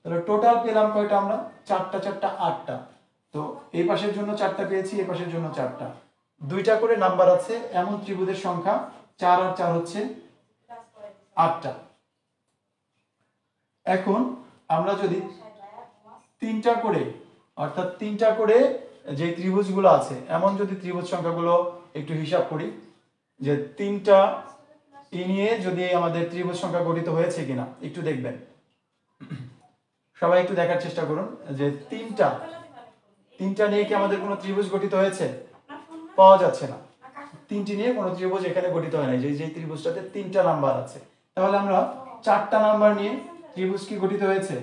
তাহলে টোটাল পেলাম কয়টা আমরা? 4টা 4টা 8টা। তো এই পাশের জন্য 4টা পেয়েছি, এই পাশের জন্য 4টা। দুইটা করে নাম্বার আছে এমন ত্রিভুজের সংখ্যা 4 আর 4 হচ্ছে 8টা। এখন আমরা যদি তিনটা করে, অর্থাৎ তিনটা করে যে ত্রিভুজগুলো আছে এমন যদি ত্রিভুজ সংখ্যাগুলো একটু হিসাব করি, যে তিনটা নিয়ে যদি আমাদের ত্রিভুজ সংখ্যা গঠিত হয়েছে কিনা একটু দেখবেন। সবাই একটু দেখার চেষ্টা করুন যে তিনটা নিয়ে কি আমাদের কোনো ত্রিভুজ গঠিত হয়েছে? পাওয়া যাচ্ছে না। তিনটি নিয়ে কোনো ত্রিভুজ এখানে গঠিত হয় না, যে ত্রিভুজটাতে 3টা নাম্বার আছে। তাহলে আমরা 4টা নাম্বার নিয়ে ত্রিভুজ কি গঠিত হয়েছে?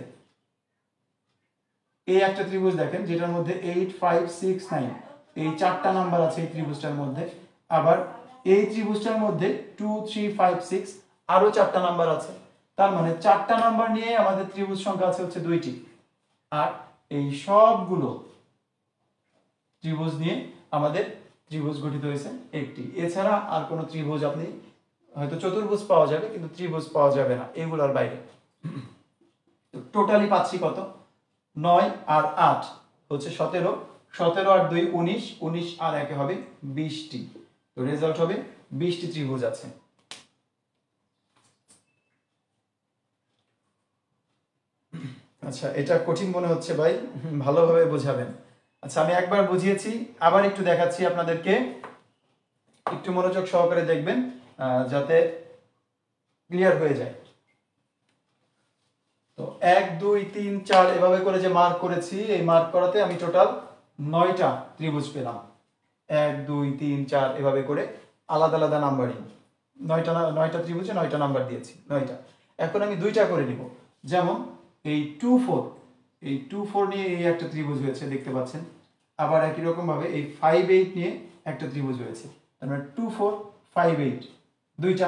এই একটা ত্রিভুজ দেখেন যেটার মধ্যে 8, 5, 6, 9 এই 4টা নাম্বার আছে এই ত্রিভুজটার মধ্যে। আবার এই ত্রিভুজটার মধ্যে 2, 3, 5, 6 আরো 4টা নাম্বার আছে। তার মানে 4টা নাম্বার নিয়ে আমাদের ত্রিভুজ সংখ্যা আছে হচ্ছে 2টি, আর এই সবগুলো ত্রিভুজ নিয়ে আমাদের ত্রিভুজ গঠিত হয়েছে একটি। এছাড়া আর কোনো ত্রিভুজ আপনি হয়তো চতুর্ভুজ পাওয়া যাবে, কিন্তু ত্রিভুজ পাওয়া যাবে না এগুলোর বাইরে। টোটালি পাচ্ছি কত? 9 আর 8 হচ্ছে 17, 17 আর 2 19, 19 আর 1 হবে 20টি। তো রেজাল্ট হবে 20টি ত্রিভুজ আছে। আচ্ছা, এটা কঠিন মনে হচ্ছে ভাই, ভালোভাবে বোঝাবেন। আচ্ছা, আমি একবার বুঝিয়েছি, আবার একটু দেখাচ্ছি আপনাদেরকে, একটু মনোযোগ সহকারে দেখবেন যাতে ক্লিয়ার হয়ে যায়। তো 1 2 3 4 এভাবে করে যে মার্ক করেছি, এই মার্ক করাতে আমি টোটাল 9টা ত্রিভুজ পেলাম। 1 2 3 4 এভাবে করে আলাদা আলাদা নাম্বারিং, 9টা ত্রিভুজে 9টা নাম্বার দিয়েছি, 9টা। এখন আমি 2টা করে নিব, যেমন এই 2 4, এই 2 4 নিয়ে এই একটা ত্রিভুজ হয়েছে দেখতে পাচ্ছেন। আবার একই রকম ভাবে এই 5 8 নিয়ে একটা ত্রিভুজ হয়েছে, তার মানে 2 4 5 8 দুইটা,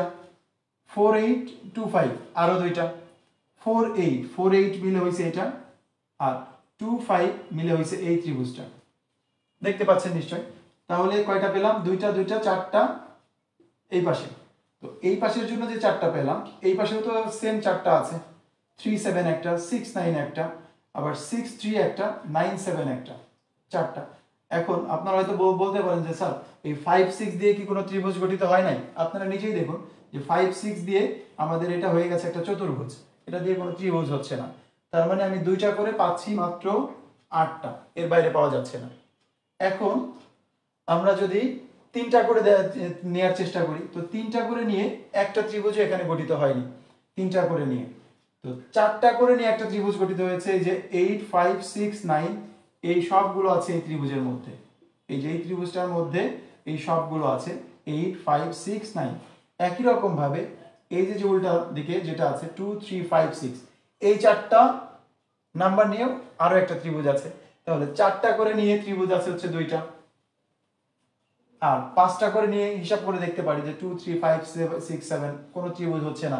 4 8 2 5 আরো দুইটা, 4 8 মিলে হয়েছে এটা, আর 2 5 মিলে হয়েছে এই ত্রিভুজটা, দেখতে পাচ্ছেন নিশ্চয়। তাহলে কয়টা পেলাম? দুইটা দুইটা, চারটা এই পাশে। তো এই পাশের জন্য যে চারটা পেলাম, এই পাশেও তো সেম চারটা আছে, 3 7 একটা, 6 9 একটা, আবার 6 3 একটা, 9 7 একটা, চারটা। এখন আপনারা হয়তো বলতে পারেন যে স্যার এই 5 6 দিয়ে কি কোনো ত্রিভুজ গঠিত হয় নাই? আপনারা নিজেই দেখুন যে 5 6 দিয়ে আমাদের এটা হয়ে গেছে একটা চতুর্ভুজ, এটা দিয়ে কোনো ত্রিভুজ হচ্ছে না। তার মানে আমি দুইটা করে পাচ্ছি মাত্র 8টা, এর বাইরে পাওয়া যাচ্ছে না। এখন আমরা যদি 3টা করে নেওয়ার চেষ্টা করি, তো 3টা করে নিয়ে একটা ত্রিভুজ এখানে গঠিত হয়নি, 3টা করে নিয়ে। তো 4টা করে নিয়ে একটা ত্রিভুজ গঠিত হয়েছে, এই যে 8 5 6 9, এই সবগুলো আছে এই ত্রিভুজের মধ্যে, এই যে এই ত্রিভুজটার মধ্যে এই সবগুলো আছে 8 5 6 9। একই রকম ভাবে এই যে উল্টা দিকে যেটা আছে 2 3 5 6, এই চারটা নাম্বার নিয়েও আরো একটা ত্রিভুজ আছে। তাহলে 4টা করে নিয়ে ত্রিভুজ আছে হচ্ছে 2টা, আর 5টা করে নিয়ে হিসাব করে দেখতে পারি যে 2 3 5 6 7 কোনো ত্রিভুজ হচ্ছে না,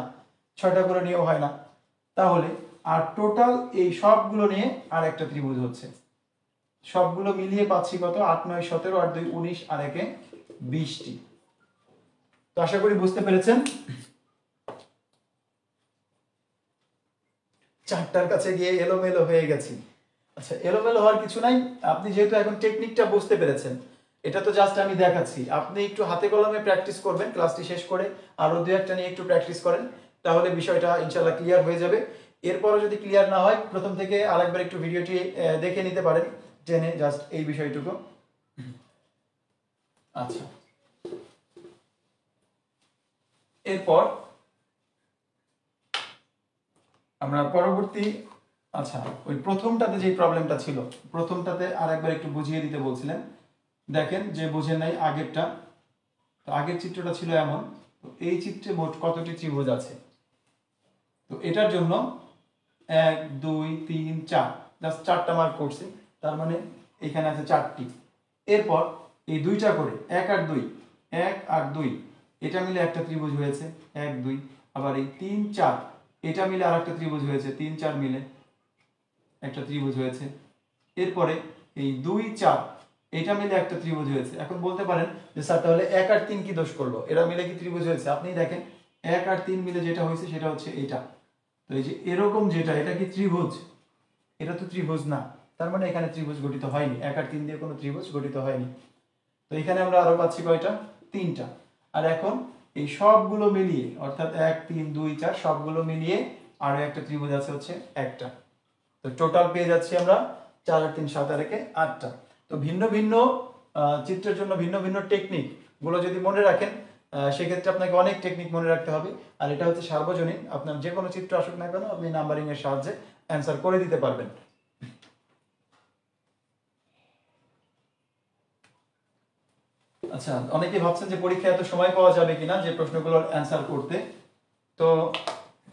6টা করে নিয়েও হয় না। তাহলে আর টোটাল এই সবগুলো নিয়ে আর একটা ত্রিভুজ হচ্ছে, সবগুলো মিলিয়ে পাচ্ছি কত? 8 9 17, আর 2 19, আর 1 20টি। তো আশা করি বুঝতে পেরেছেন। চারটার কাছে গিয়ে এলোমেলো হয়ে গেছি। আচ্ছা, এলোমেলো হওয়ার কিছু নাই, আপনি যেহেতু এখন টেকনিকটা বুঝতে পেরেছেন, এটা তো জাস্ট আমি দেখাচ্ছি, আপনি একটু হাতে কলমে প্র্যাকটিস করবেন, ক্লাসটি শেষ করে আরো দু একটা নিয়ে একটু প্র্যাকটিস করেন, তাহলে বিষয়টা ইনশাআল্লাহ ক্লিয়ার হয়ে যাবে। এরপরও যদি ক্লিয়ার না হয়, প্রথম থেকে আরেকবার একটু ভিডিওটি দেখে নিতে পারেন টেনে, জাস্ট এই বিষয়টুকু। আচ্ছা, এরপর আমরা পরবর্তী, আচ্ছা ওই প্রথমটাতে যে প্রবলেমটা ছিল, প্রথমটাতে আরেকবার একটু বুঝিয়ে দিতে বলছিলেন, দেখেন যে বুঝেন নাই আগেরটা। তো আগের চিত্রটা ছিল এমন, তো এই চিত্রে মোট কতটি ত্রিভুজ আছে? তো এটার জন্য 1 2 3 4, জাস্ট 4টা মার্ক করছি, তার মানে এখানে আছে 4টি। এরপর এই 2টা করে 1 আর 2, 1 আর 2 এটা মিলে একটা ত্রিভুজ হয়েছে 1 2, আবার এই 3 4 এটা মিলে আরেকটা ত্রিভুজ হয়েছে 3 4 মিলে একটা ত্রিভুজ হয়েছে। এরপরে এই 2 4 এটা মিলে একটা ত্রিভুজ হয়েছে। এখন বলতে পারেন যে স্যার তাহলে 1 আর 3 কি দোষ করলো, এরা মিলে কি ত্রিভুজ হয়েছে? আপনি দেখেন 1 আর 3 মিলে যেটা হয়েছে সেটা হচ্ছে এটা। তো এই যে এরকম যেটা, এটা কি ত্রিভুজ? এটা তো ত্রিভুজ না, তার মানে এখানে ত্রিভুজ গঠিত হয়নি, 1 আর 3 দিয়ে কোনো ত্রিভুজ গঠিত হয়নি। তো এখানে আমরা আরো পাচ্ছি কয়টা? 3টা। আর এখন এই সবগুলো মিলিয়ে, অর্থাৎ 1 3 2 4 সবগুলো মিলিয়ে আরো একটা ত্রিভুজ আছে হচ্ছে একটা। তো টোটাল পেয়ে যাচ্ছি আমরা 4 আর 3 7 আর 1 8টা। তো ভিন্ন ভিন্ন চিত্রের জন্য ভিন্ন ভিন্ন টেকনিক গুলো যদি মনে রাখেন, সেক্ষেত্রে আপনাকে অনেক টেকনিক মনে রাখতে হবে। আর এটা হচ্ছে সার্বজনীন, আপনার যে কোনো চিত্র আসুক না কেন আপনি নাম্বারিং এর সাহায্যে অ্যান্সার করে দিতে পারবেন। আচ্ছা, অনেকে ভাবছেন যে পরীক্ষায় এত সময় পাওয়া যাবে কিনা যে প্রশ্নগুলোর অ্যান্সার করতে। তো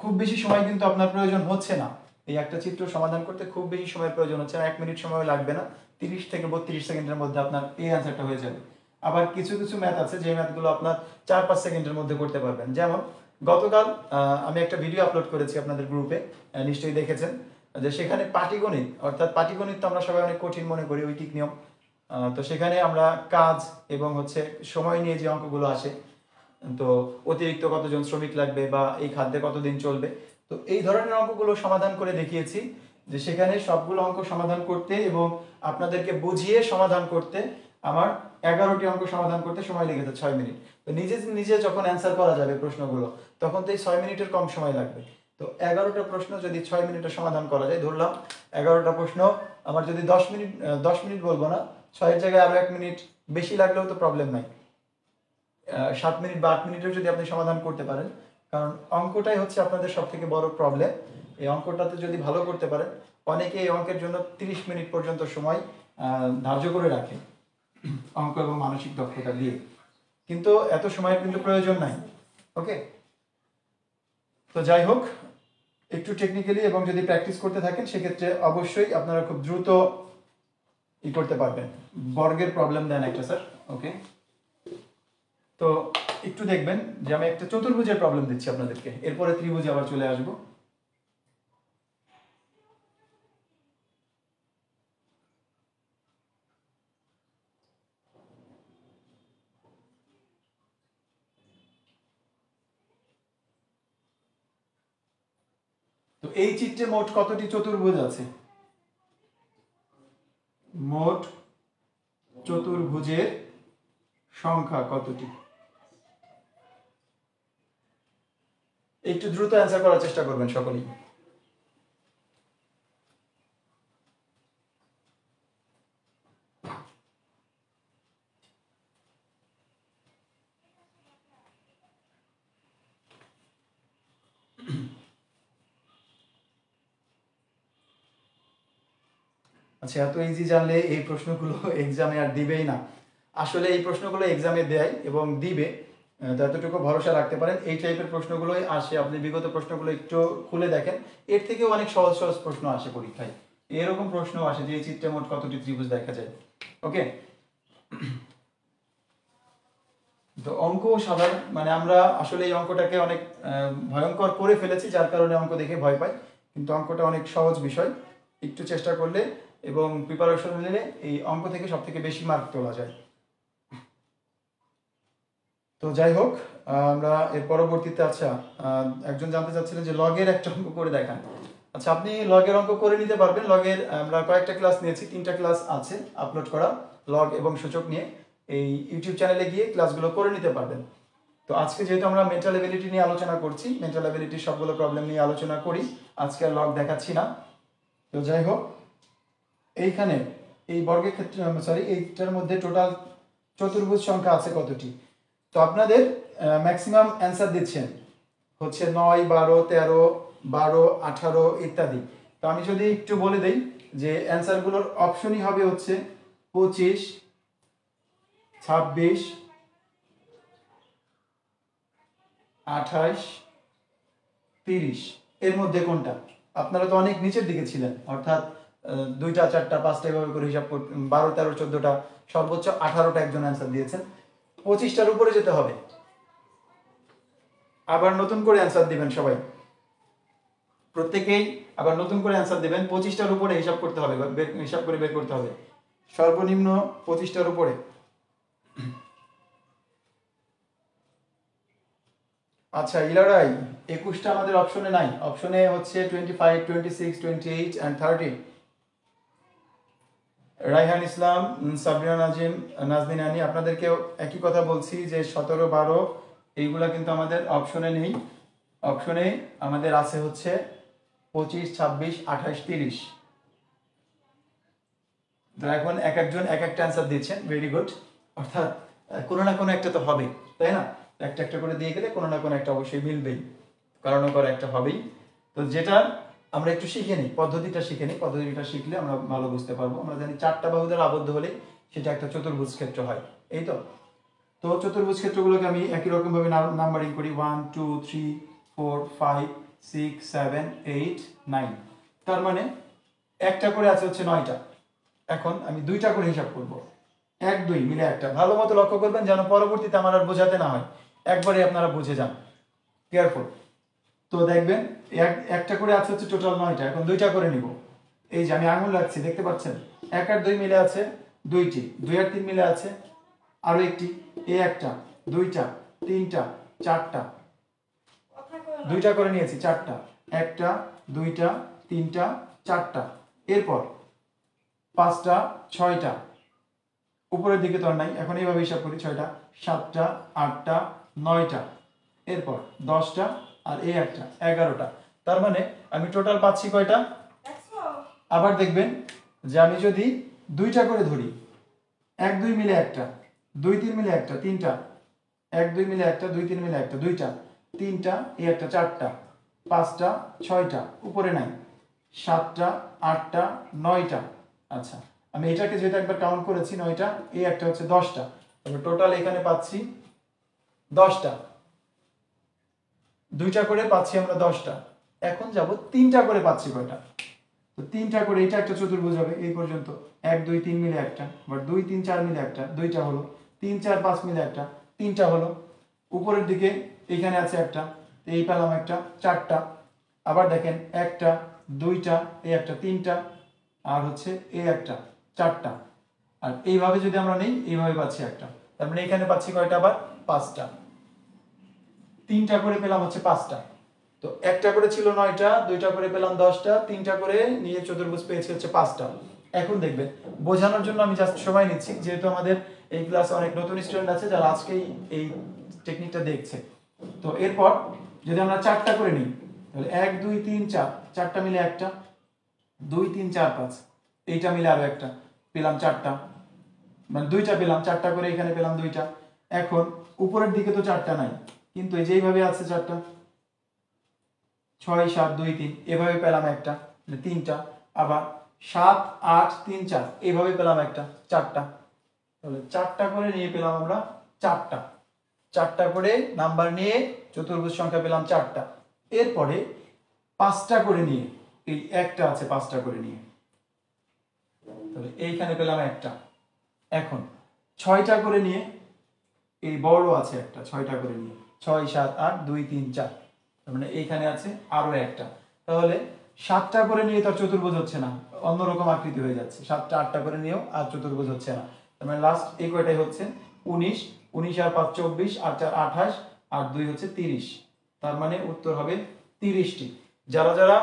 খুব বেশি সময় কিন্তু আপনার প্রয়োজন হচ্ছে না, এই একটা চিত্র সমাধান করতে খুব বেশি সময় প্রয়োজন হচ্ছে না, 1 মিনিট সময় লাগবে না, 30 থেকে 32 সেকেন্ডের মধ্যে আপনার এই অ্যান্সারটা হয়ে যাবে। আবার কিছু কিছু ম্যাথ আছে যে ম্যাথগুলো আপনার 4-5 সেকেন্ডের মধ্যে করতে পারবেন। যেমন গতকাল আমি একটা ভিডিও আপলোড করেছি আপনাদের গ্রুপে, নিশ্চয়ই দেখেছেন, যে সেখানে পাটিগণিত, অর্থাৎ পাটিগণিত তো আমরা সবাই অনেক কঠিন মনে করি, ঐকিক নিয়ম। তো সেখানে আমরা কাজ এবং হচ্ছে সময় নিয়ে যে অঙ্কগুলো আসে, তো অতিরিক্ত কতজন শ্রমিক লাগবে বা এই খাদ্যে কতদিন চলবে, তো এই ধরনের অঙ্কগুলো সমাধান করে দেখিয়েছি। যে সেখানে সবগুলো অঙ্ক সমাধান করতে এবং আপনাদেরকে বুঝিয়ে সমাধান করতে আমার 11টি অঙ্ক সমাধান করতে সময় লেগেছে 6 মিনিট। তো নিজে নিজে যখন অ্যান্সার করা যাবে প্রশ্নগুলো, তখন তো এই 6 মিনিটের কম সময় লাগবে। তো 11টা প্রশ্ন যদি 6 মিনিটে সমাধান করা যায়, ধরলাম 11টা প্রশ্ন আমার যদি 10 মিনিট বলবো না, 6-এর জায়গায় আরো 1 মিনিট বেশি লাগলেও তো প্রবলেম নাই। 7 মিনিট বা 8 মিনিটেও যদি আপনি সমাধান করতে পারেন, কারণ অঙ্কটাই হচ্ছে আপনাদের সব থেকে বড় প্রবলেম। এই অঙ্কটাতে যদি ভালো করতে পারেন, অনেকে এই অঙ্কের জন্য 30 মিনিট পর্যন্ত সময় ধার্য করে রাখে অঙ্ক এবং মানসিক দক্ষতা দিয়ে, কিন্তু এত সময়ের কিন্তু প্রয়োজন নাই। ওকে, তো যাই হোক, একটু টেকনিক্যালি এবং যদি প্র্যাকটিস করতে থাকেন সেক্ষেত্রে অবশ্যই আপনারা খুব দ্রুত করতে পারবেন। বর্গের প্রবলেম দেন একটা স্যার। ওকে, তো একটু দেখবেন যে আমি একটা চতুর্ভুজের প্রবলেম দিচ্ছি আপনাদেরকে, এরপরে ত্রিভুজে আবার চলে আসবো। তো এই চিত্রে মোট কতটি চতুর্ভুজ আছে? মোট চতুর্ভুজের সংখ্যা কতটি? একটু দ্রুত অ্যান্সার করার চেষ্টা করবেন সকলেই। আচ্ছা, এত ইজি জানলে এই প্রশ্নগুলো এক্সামে আর দিবেই না। আসলে এই প্রশ্নগুলো এক্সামে দেয় এবং দিবে, যতটুকু ভরসা রাখতে পারেন। এই টাইপের প্রশ্নগুলোই আসে, আপনি বিগত প্রশ্নগুলো একটু খুলে দেখেন, এর থেকেও অনেক সহজ সহজ প্রশ্ন আসে পরীক্ষায়। এরকম প্রশ্ন আসে যে এই চিত্রে মোট কতটি ত্রিভুজ দেখা যায়। ওকে, তো অঙ্ক সাধারণ, মানে আমরা আসলে এই অঙ্কটাকে অনেক ভয়ঙ্কর করে ফেলেছি, যার কারণে অঙ্ক দেখে ভয় পাই, কিন্তু অঙ্কটা অনেক সহজ বিষয়। একটু চেষ্টা করলে এবং প্রিপারেশন নিলে এই অঙ্ক থেকে সব থেকে বেশি মার্ক তোলা যায়। তো যাই হোক, আমরা এর পরবর্তীতে, আচ্ছা, একজন জানতে চাচ্ছিলেন যে লগের একটা অঙ্ক করে দেখান। আচ্ছা, আপনি লগের অঙ্ক করে নিতে পারবেন। লগের আমরা কয়েকটা ক্লাস নিয়েছি, 3টা ক্লাস আছে আপলোড করা লগ এবং সূচক নিয়ে। এই ইউটিউব চ্যানেলে গিয়ে ক্লাসগুলো করে নিতে পারবেন। তো আজকে যেহেতু আমরা মেন্টাল এবিলিটি নিয়ে আলোচনা করছি, মেন্টাল এবিলিটির সবগুলো প্রবলেম নিয়ে আলোচনা করি, আজকে আর লগ দেখাচ্ছি না। তো যাই হোক, এইখানে এই বর্গের ক্ষেত্রে, সরি, এইটার মধ্যে টোটাল চতুর্ভুজ সংখ্যা আছে কতটি? তো আপনাদের ম্যাক্সিমাম অ্যান্সার দিচ্ছেন হচ্ছে 9, 12, 13, 12, 18 ইত্যাদি। তো আমি যদি একটু বলে দেই যে অ্যান্সারগুলোর অপশনই হবে হচ্ছে 25, 26, 28, 30। এর মধ্যে কোনটা? আপনারা তো অনেক নিচের দিকে ছিলেন, অর্থাৎ 2টা, 4টা, 5টা এভাবে করে হিসাব করতে 12, 13, 14টা, সর্বোচ্চ 18টা একজন অ্যান্সার দিয়েছেন। 25টার উপরে যেতে হবে। আবার নতুন করে অ্যান্সার দিবেন সবাই, প্রত্যেকেই আবার নতুন করে অ্যান্সার দেবেন। 25টার উপরে হিসাব করতে হবে, হিসাব করে বের করতে হবে, সর্বনিম্ন 25টার উপরে। আচ্ছা, ইলারাই 21টা আমাদের অপশনে নাই, অপশনে হচ্ছে 25, 26, 28 অ্যান্ড 30। রাইহান ইসলাম, সাবরিনা নাজিম, নাজনীন আনি, আপনাদেরকেও একই কথা বলছি যে 17, 12 এইগুলা কিন্তু আমাদের অপশনে নেই। অপশনে আমাদের আছে হচ্ছে 25, 26, 28, 30। তো এখন এক একজন এক একটা অ্যান্সার দিচ্ছেন, ভেরি গুড। অর্থাৎ কোনো না কোনো একটা তো হবে, তাই না? একটা একটা করে দিয়ে গেলে কোনো না কোনো একটা অবশ্যই মিলবেই, কারণ করে একটা হবেই। তো যেটা আমরা একটু শিখে নিই, পদ্ধতিটা শিখে নিই, পদ্ধতিটা শিখলে আমরা ভালো বুঝতে পারবো। আমরা জানি 4টা বাহু দ্বারা আবদ্ধ হলে সেটা একটা চতুর্ভুজ ক্ষেত্র হয়, এই তো। তো চতুর্ভুজ ক্ষেত্রগুলোকে আমি একই রকম ভাবে নাম্বারিং করি, 1, 2, 3, 4, 5, 6, 7, 8, 9। তার মানে একটা করে আছে হচ্ছে 9টা। এখন আমি 2টা করে হিসাব করব, 1, 2 মিলে একটা। ভালো মতো লক্ষ্য করবেন যেন পরবর্তীতে আমার আর বোঝাতে না হয়, একবারে আপনারা বুঝে যান, কেয়ারফুল। তো দেখবেন একটা করে আছে হচ্ছে টোটাল 9টা। এখন 2টা করে নিব। এই যে আমি আঙুল রাখছি, দেখতে পাচ্ছেন? 1 আর 2 মিলে আছে 2টি, 2 আর 3 মিলে আছে আরো একটি, এই একটা, 2টা, 3টা, 4টা, 2টা করে নিয়েছি 4টা, 1টা, 2টা, 3টা, 4টা, এরপর 5টা, 6টা, উপরের দিকে তো আর নাই, এখন এইভাবে হিসাব করি, 6টা, 7টা, 8টা, 9টা, এরপর 10টা, আর এই একটা 11টা। তার মানে আমি টোটাল পাচ্ছি কয়টা? আবার দেখবেন যে আমি যদি দুইটা করে ধরি, 1 2 মিলে একটা, 2 3 মিলে একটা, তিনটা, 1 2 মিলে একটা, 2 3 মিলে একটা, দুইটা, তিনটা, এই একটা, চারটা, পাঁচটা, ছয়টা, উপরে নাই, সাতটা, আটটা, নয়টা। আচ্ছা, আমি এটাকে যেহেতু একবার কাউন্ট করেছি 9টা, এই একটা হচ্ছে 10টা, তাহলে টোটাল এখানে পাচ্ছি 10টা। দুইটা করে পাচ্ছি আমরা 10টা। এখন যাব তিনটা করে পাচ্ছি কয়টা? তো তিনটা করে, এটা একটা চতুর্ভুজ হবে এই পর্যন্ত, 1 2 3 মিলে একটা, আবার 2 3 4 মিলে একটা, দুইটা হলো, 3 4 5 মিলে একটা, তিনটা হলো, উপরের দিকে এখানে আছে একটা, এই পেলাম একটা, চারটা। আবার দেখেন একটা, দুইটা, এই একটা, তিনটা, আর হচ্ছে এই একটা, চারটা। আর এইভাবে যদি আমরা নেই, এইভাবে পাচ্ছি একটা, তার মানে এখানে পাচ্ছি কয়টা? আবার 5টা। তিনটা করে পেলাম হচ্ছে 5টা। তো একটা করে ছিল 9টা, দুইটা করে পেলাম 10টা, তিনটা করে নিয়ে চতুর্ভুজ পেয়েছি হচ্ছে 5টা। এখন দেখবেন, বোঝানোর জন্য আমি জাস্ট সময় নিচ্ছি, যেহেতু আমাদের এই ক্লাসে অনেক নতুন স্টুডেন্ট আছে যারা আজকেই এই টেকনিকটা দেখছে। তো এরপর যদি আমরা চারটা করে নিই, তাহলে 1 2 3 4, চারটা মিলে একটা, 2 3 4 5, এইটা মিলে আরো একটা, পেলাম চারটা, মানে দুইটা পেলাম, চারটা করে এখানে পেলাম দুইটা। এখন উপরের দিকে তো চারটা নাই, কিন্তু এই যেইভাবে আছে চারটা, 6 7 2 3, এভাবে পেলাম একটা, তিনটা। আবার 7 8 3 4, এইভাবে পেলাম একটা, চারটা। তাহলে চারটা করে নিয়ে পেলাম আমরা চারটা, চারটা করে নাম্বার নিয়ে চতুর্ভুজ সংখ্যা পেলাম চারটা। এরপরে 5টা করে নিয়ে, এই একটা আছে 5টা করে নিয়ে, তাহলে এইখানে পেলাম একটা। এখন 6টা করে নিয়ে, এই বড় আছে একটা, 6টা করে নিয়ে, 6 7 8 2 3 4, তার মানে এইখানে আছে আরো একটা। তাহলে 7টা করে নিয়ে তার চতুর্ভুজ হচ্ছে না, অন্যরকম আকৃতি হয়ে যাচ্ছে। 7টা 8টা করে নিয়েও আর চতুর্ভুজ হচ্ছে না, তার মানে লাস্ট এই কয়টাই হচ্ছে 19, 19 আর 5 24, আর 4 28, আর 2 হচ্ছে 30। তার মানে উত্তর হবে 30টি। যারা যারা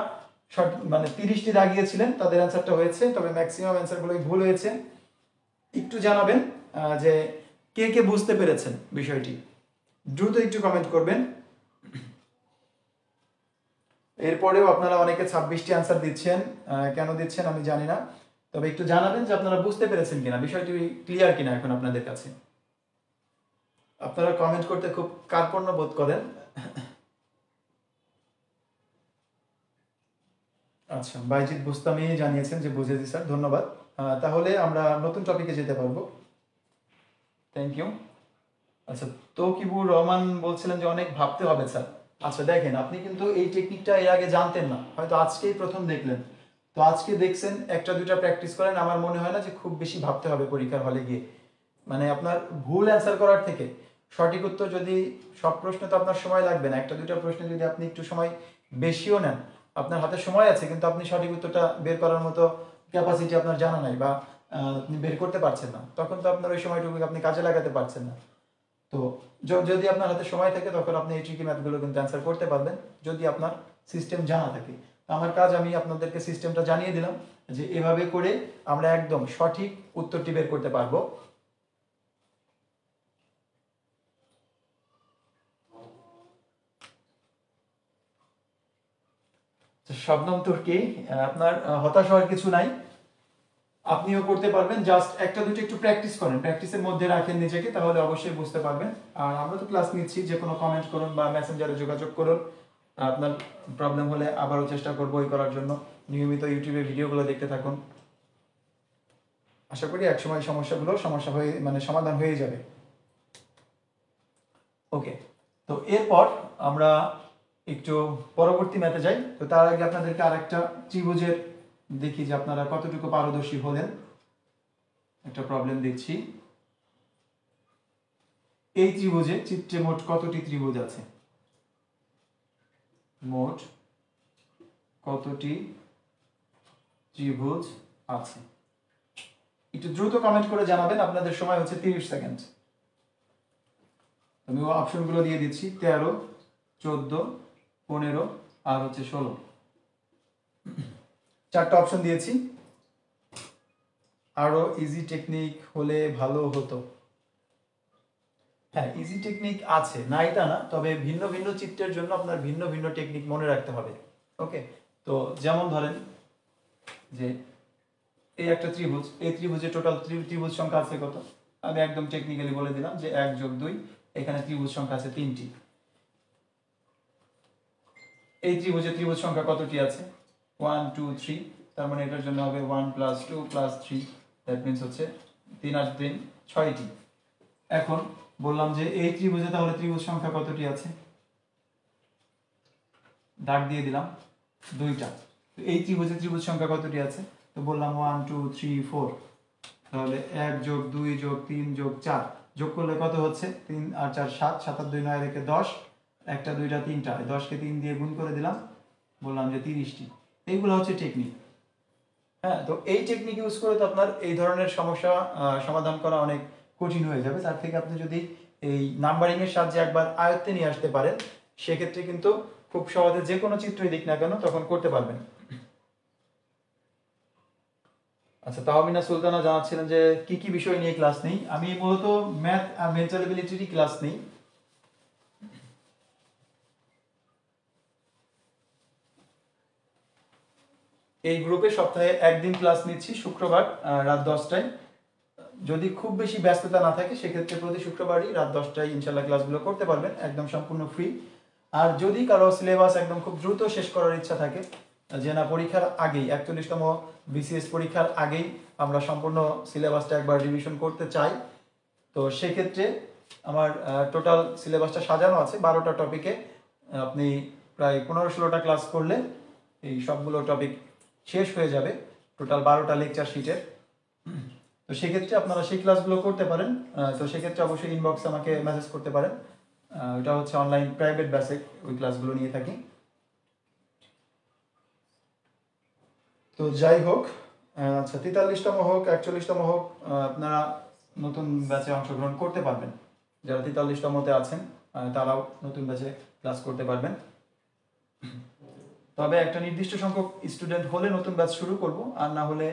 মানে 30টি দাগিয়েছিলেন তাদের অ্যান্সারটা হয়েছে, তবে ম্যাক্সিমাম অ্যান্সারগুলোই ভুল হয়েছে। একটু জানাবেন যে কে কে বুঝতে পেরেছেন বিষয়টি, দ্রুত একটু কমেন্ট করবেন। এরপরেও আপনারা অনেকে 26টি অ্যান্সার দিচ্ছেন, কেন দিচ্ছেন আমি জানি না, তবে একটু জানাবেন যে আপনারা বুঝতে পেরেছেন কিনা, বিষয়টি ক্লিয়ার কিনা এখন আপনাদের কাছে। আপনারা কমেন্ট করতে খুব কার্পণ্য বোধ করেন। আচ্ছা, বাইজিৎ বুস্তামি জানিয়েছেন যে বুঝেছি স্যার, ধন্যবাদ। তাহলে আমরা নতুন টপিকে যেতে পারবো। Thank you. আচ্ছা, তৌকিবুর রহমান বলছিলেন যে অনেক ভাবতে হবে স্যার। আচ্ছা দেখেন, আপনি কিন্তু এই টেকনিকটা এর আগে জানতেন না, হয়তো আজকেই প্রথম দেখলেন। তো আজকে দেখছেন, একটা দুইটা প্র্যাকটিস করেন, আমার মনে হয় না যে খুব বেশি ভাবতে হবে পরীক্ষার হলে গিয়ে। মানে আপনার ভুল অ্যান্সার করার থেকে সঠিক উত্তর, যদি সব প্রশ্নে তো আপনার সময় লাগবে না, একটা দুইটা প্রশ্নে যদি আপনি একটু সময় বেশিও নেন, আপনার হাতে সময় আছে কিন্তু আপনি সঠিক উত্তরটা বের করার মতো ক্যাপাসিটি আপনার জানা নাই, বা আপনি বের করতে পারছেন না, তখন তো আপনার ওই সময়টুকু আপনি কাজে লাগাতে পারছেন না। তো যদি আপনার হাতে সময় থাকে তখন আপনি এই ট্রিকি ম্যাথগুলো কিন্তু অ্যান্সার করতে পারবেন, যদি আপনার সিস্টেম জানা থাকে। আমার কাজ, আমি আপনাদেরকে সিস্টেমটা জানিয়ে দিলাম যে এভাবে করে আমরা একদম সঠিক উত্তরটি বের করতে পারবো। শবনম তুর্কি, আপনার হতাশ হওয়ার কিছু নাই, আপনিও করতে পারবেন। জাস্ট একটা দুটো একটু প্র্যাকটিস করেন, প্র্যাকটিসের মধ্যে রাখেন নিজেকে, তাহলে অবশ্যই বুঝতে পারবেন। আর আমরা তো ক্লাস নিচ্ছি, যে কোনো কমেন্ট করুন বা মেসেঞ্জারে যোগাযোগ করুন, আপনার প্রবলেম হলে আবারও চেষ্টা করবো ওই করার জন্য। নিয়মিত ইউটিউবে ভিডিওগুলো দেখতে থাকুন, আশা করি একসময় সমস্যাগুলো সমাধান হয়ে যাবে। ওকে, তো এরপর আমরা একটু পরবর্তী ম্যাথে যাই। তো তার আগে আপনাদেরকে আরেকটা ত্রিভুজের দেখি যে আপনারা কতটুকু পারদর্শী হলেন। একটা প্রবলেম দেখছি, এই ত্রিভুজে চিত্রে মোট কতটি ত্রিভুজ আছে? মোট কতটি ত্রিভুজ আছে? একটু দ্রুত কমেন্ট করে জানাবেন, আপনাদের সময় হচ্ছে 30 সেকেন্ড। আমি অপশনগুলো দিয়ে দিচ্ছি, 13, 14, 15, আর হচ্ছে 16। চারটা অপশন দিয়েছি। আরো ইজি টেকনিক হলে ভালো হতো। হ্যাঁ, ইজি টেকনিক আছে, নাই তা না, তবে ভিন্ন ভিন্ন চিত্রের জন্য আপনার ভিন্ন ভিন্ন টেকনিক মনে রাখতে হবে। ওকে, তো যেমন ধরেন যে এই একটা ত্রিভুজ, এই ত্রিভুজে টোটাল ত্রিভুজ সংখ্যা আছে কত, আমি একদম টেকনিক্যালি বলে দিলাম যে 1 যোগ 2, এখানে ত্রিভুজ সংখ্যা আছে 3টি। এই ত্রিভুজে ত্রিভুজ সংখ্যা কতটি আছে, 1 2 3, তার মানে এটার জন্য হবে 1 + 2 + 3, দ্যাট মিন্স হচ্ছে 3 আর 3 6টি। এখন বললাম যে এই ত্রিভুজে তাহলে ত্রিভুজ সংখ্যা কতটি আছে, দাগ দিয়ে দিলাম 2টা। এই ত্রিভুজে ত্রিভুজ সংখ্যা কতটি আছে, তো বললাম 1 2 3 4, তাহলে 1 যোগ 2 যোগ 3 যোগ 4 যোগ করলে কত হচ্ছে, 3 আর 4 7, 7 আর 2 9 রেখে 10, একটা দুইটা তিনটা, 10কে 3 দিয়ে গুণ করে দিলাম, বললাম যে 30টি। এইগুলো হচ্ছে টেকনিক। হ্যাঁ, তো এই টেকনিক ইউজ করে তো আপনার এই ধরনের সমস্যা সমাধান করা অনেক কঠিন হয়ে যাবে। তার থেকে আপনি যদি এই নাম্বারিং এর সাহায্যে একবার আয়ত্তে নিয়ে আসতে পারেন, সেক্ষেত্রে কিন্তু খুব সহজে যে কোনো চিত্রই দিক না কেন তখন করতে পারবেন। আচ্ছা, তাহমিনা সুলতানা জানাচ্ছিলেন যে কি কি বিষয় নিয়ে ক্লাস নেই। আমি মূলত ম্যাথ আর মেন্টাল এবিলিটিরই ক্লাস নেই। এই গ্রুপে সপ্তাহে একদিন ক্লাস নিচ্ছি, শুক্রবার রাত 10টায়। যদি খুব বেশি ব্যস্ততা না থাকে সেক্ষেত্রে প্রতি শুক্রবারই রাত 10টায় ইনশাল্লাহ ক্লাসগুলো করতে পারবেন, একদম সম্পূর্ণ ফ্রি। আর যদি কারো সিলেবাস একদম খুব দ্রুত শেষ করার ইচ্ছা থাকে, যে না পরীক্ষার আগেই 41তম বিসিএস পরীক্ষার আগেই আমরা সম্পূর্ণ সিলেবাসটা একবার রিভিশন করতে চাই, তো সেক্ষেত্রে আমার টোটাল সিলেবাসটা সাজানো আছে 12টা টপিকে। আপনি প্রায় 15-16টা ক্লাস করলে এই সবগুলো টপিক শেষ হয়ে যাবে, টোটাল 12টা লেকচার শিটের। তো সেক্ষেত্রে আপনারা সেই ক্লাসগুলো করতে পারেন। তো সেক্ষেত্রে অবশ্যই ইনবক্সে আমাকে মেসেজ করতে পারেন। ওটা হচ্ছে অনলাইন প্রাইভেট বেসিক, ওই ক্লাসগুলো নিয়ে থাকি। তো যাই হোক, আচ্ছা 43তম হোক 41তম হোক, আপনারা নতুন ব্যাচে অংশগ্রহণ করতে পারবেন। যারা 43তমতে আছেন তারাও নতুন ব্যাচে ক্লাস করতে পারবেন। তবে একটা নির্দিষ্ট সংখ্যক স্টুডেন্ট হলে নতুন ব্যাচ শুরু করব, আর না হলে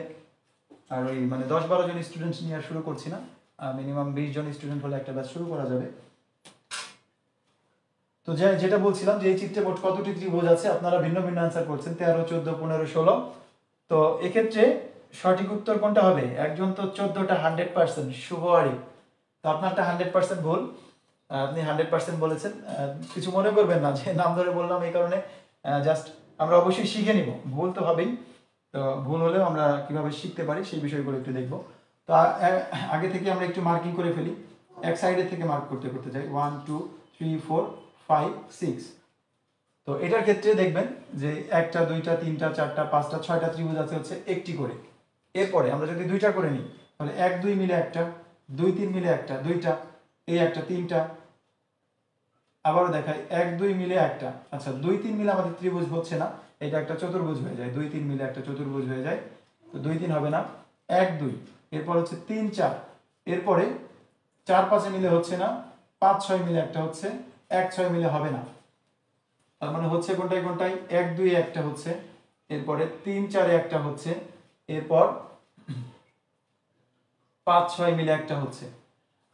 আর ওই মানে 10-12 জন স্টুডেন্ট নিয়ে আর শুরু করছি না, মিনিমাম 20 জন স্টুডেন্ট হলে একটা ব্যাচ শুরু করা যাবে। তো যেটা বলছিলাম যে এই চিত্রে মোট কতটি ত্রিভুজ আছে, আপনারা ভিন্ন ভিন্ন অ্যান্সার করছেন, 13 14 15 16। তো এক্ষেত্রে সঠিক উত্তর কোনটা হবে, একজন তো 14টা 100%, শুভ আরিফ, তো আপনারটা 100% ভুল, আপনি 100% বলেছেন। কিছু মনে করবেন না যে নাম ধরে বললাম এই কারণে, জাস্ট আমরা অবশ্যই শিখে নিব, ভুল তো হবেই, তো ভুল হলেও আমরা কিভাবে শিখতে পারি সেই বিষয়গুলো একটু দেখব। তো আগে থেকে আমরা একটু মার্কিং করে ফেলি, এক সাইডের থেকে মার্ক করতে করতে যাই, 1 2 3 4 5 6। তো এটার ক্ষেত্রে দেখবেন যে 1টা 2টা 3টা 4টা 5টা 6টা ত্রিভুজ আছে হচ্ছে একটি করে। এরপরে আমরা যদি 2টা করে নিই, তাহলে 1 2 মিলে একটা, 2 3 মিলে একটা, 2টা, এই একটা 3টা, আবারও দেখাই 1 2 মিলে একটা। আচ্ছা 2 3 মিলে আমাদের ত্রিভুজ হচ্ছে না, এটা একটা চতুর্ভুজ হয়ে যায়, 2 3 মিলে একটা চতুর্ভুজ হয়ে যায়, তো 2 3 হবে না, 1 2, এরপর হচ্ছে 3 4, এরপরে 4 5 মিলে হচ্ছে না, 5 6 মিলে একটা হচ্ছে, 1 6 মিলে হবে না, তার মানে হচ্ছে কোনটায় কোনটায় 1 2 একটা হচ্ছে, এরপরে 3 4 একটা হচ্ছে, এরপর 5 6 মিলে একটা হচ্ছে।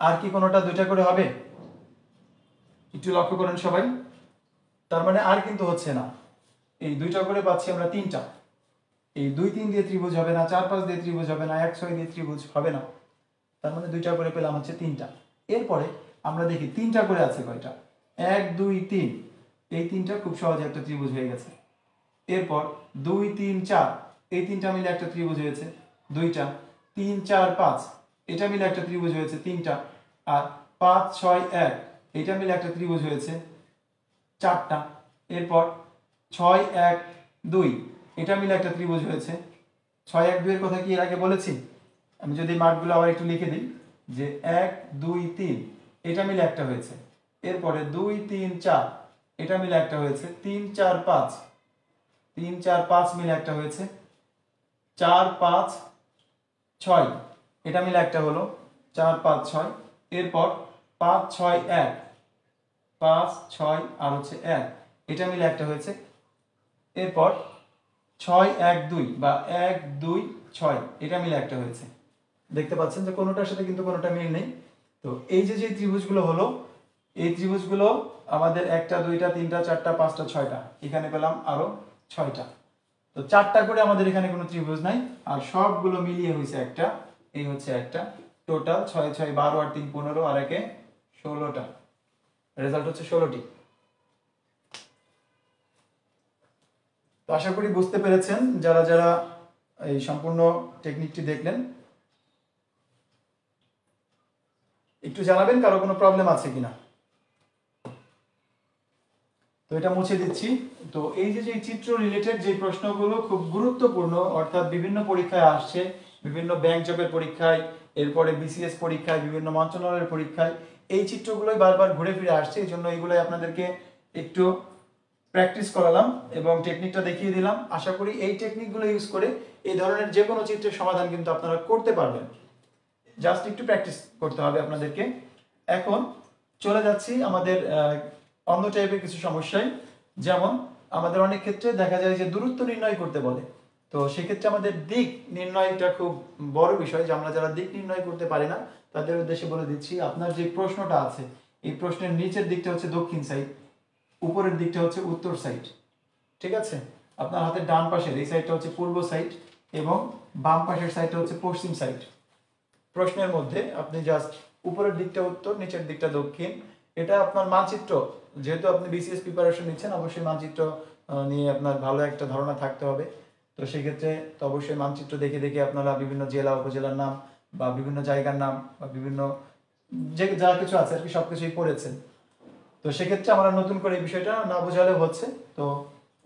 আর কি কোনোটা 2টা করে হবে, একটু লক্ষ্য করেন সবাই, তার মানে আর কিন্তু হচ্ছে না। এই 2টা করে পাচ্ছি আমরা 3টা, এই 2 3 দিয়ে ত্রিভুজ হবে না, 4 5 দিয়ে ত্রিভুজ হবে না, 1 6 দিয়ে ত্রিভুজ হবে না, তার মানে 2টা করে পেলাম হচ্ছে 3টা। এরপরে আমরা দেখি 3টা করে আছে কয়টা, 1 2 3, এই 3টা খুব সহজে একটা ত্রিভুজ হয়ে গেছে। এরপর 2 3 4, এই 3টা মিলে একটা ত্রিভুজ হয়েছে 2টা, 3 4 5, এটা মিলে একটা ত্রিভুজ হয়েছে 3টা, আর 5 6 1, এটা মিলে একটা ত্রিভুজ হয়েছে 4টা। এরপর 6 1 2, এটা মিলে একটা ত্রিভুজ হয়েছে 6 1 2 এর কথা কি এর আগে বলেছি, আমি যদি মার্কগুলো আবার একটু লিখে দিই, যে 1 2 3, এটা মিলে একটা হয়েছে, এরপরে 2 3 4, এটা মিলে একটা হয়েছে 3 4 5, 3 4 5 মিলে একটা হয়েছে 4 5 6, এটা মিলে একটা হলো 4 5 6, এরপর 5 6 1, 5 6 আর হচ্ছে 1, এটা মিলে একটা হয়েছে, এরপর 6 1 2 বা 1 2 6, এটা মিলে একটা হয়েছে। দেখতে পাচ্ছেন যে কোনোটার সাথে কিন্তু কোনোটা মিল নেই। তো এই যে যে ত্রিভুজগুলো হলো, এই ত্রিভুজগুলো আমাদের 1টা 2টা 3টা 4টা 5টা 6টা, এখানে পেলাম আরো 6টা। তো তো 4টা করে আমাদের এখানে কোনো ত্রিভুজ নাই, আর সবগুলো মিলিয়ে হয়েছে একটা, এই হচ্ছে একটা। টোটাল 6 6 12 আর 3 15 আর একে 16টা, রেজাল্ট হচ্ছে 16টি। তো আশা করি বুঝতে পেরেছেন যারা যারা এই সম্পূর্ণ টেকনিকটি দেখলেন। একটু জানাবেন কারো কোনো প্রবলেম আছে কিনা। তো এটা মুছে দিচ্ছি। তো এই যে চিত্র রিলেটেড যে প্রশ্নগুলো খুব গুরুত্বপূর্ণ, অর্থাৎ বিভিন্ন পরীক্ষায় আসছে, বিভিন্ন ব্যাংক জবের পরীক্ষায়, এরপরে বিসিএস পরীক্ষায়, বিভিন্ন মন্ত্রণালয়ের পরীক্ষায় এই চিত্রগুলোই বারবার ঘুরে ফিরে আসছে। এই জন্য এইগুলোই আপনাদেরকে একটু প্র্যাকটিস করালাম এবং টেকনিকটা দেখিয়ে দিলাম। আশা করি এই টেকনিকগুলো ইউজ করে এই ধরনের যে কোনো চিত্রের সমাধান কিন্তু আপনারা করতে পারবেন। জাস্ট একটু প্র্যাকটিস করতে হবে আপনাদেরকে। এখন চলে যাচ্ছি আমাদের অন্য টাইপের কিছু সমস্যায়। যেমন আমাদের অনেক ক্ষেত্রে দেখা যায় যে দূরত্ব নির্ণয় করতে বলে, তো সেক্ষেত্রে আমাদের দিক নির্ণয়টা খুব বড় বিষয়, যে আমরা যারা দিক নির্ণয় করতে পারি না তাদের উদ্দেশ্যে বলে দিচ্ছি। আপনার যে প্রশ্নটা আছে, এই প্রশ্নের নিচের দিকটা হচ্ছে দক্ষিণ সাইড, উপরের দিকটা হচ্ছে উত্তর সাইড, ঠিক আছে? আপনার হাতের ডান পাশের এই সাইডটা হচ্ছে পূর্ব সাইড এবং বাম পাশের সাইডটা হচ্ছে পশ্চিম সাইড। প্রশ্নের মধ্যে আপনি জাস্ট উপরের দিকটা উত্তর, নিচের দিকটা দক্ষিণ। এটা আপনার মানচিত্র, যেহেতু আপনি বিসিএস প্রিপারেশন নিচ্ছেন, অবশ্যই মানচিত্র নিয়ে আপনার ভালো একটা ধারণা থাকতে হবে। তো সেক্ষেত্রে তো অবশ্যই মানচিত্র দেখে দেখে আপনারা বিভিন্ন জেলা উপজেলার নাম বা বিভিন্ন জায়গার নাম বা বিভিন্ন যে যা কিছু আছে আর কি সবকিছুই পড়েছেন। তো সেক্ষেত্রে আমরা নতুন করে এই বিষয়টা না বোঝালেও হচ্ছে। তো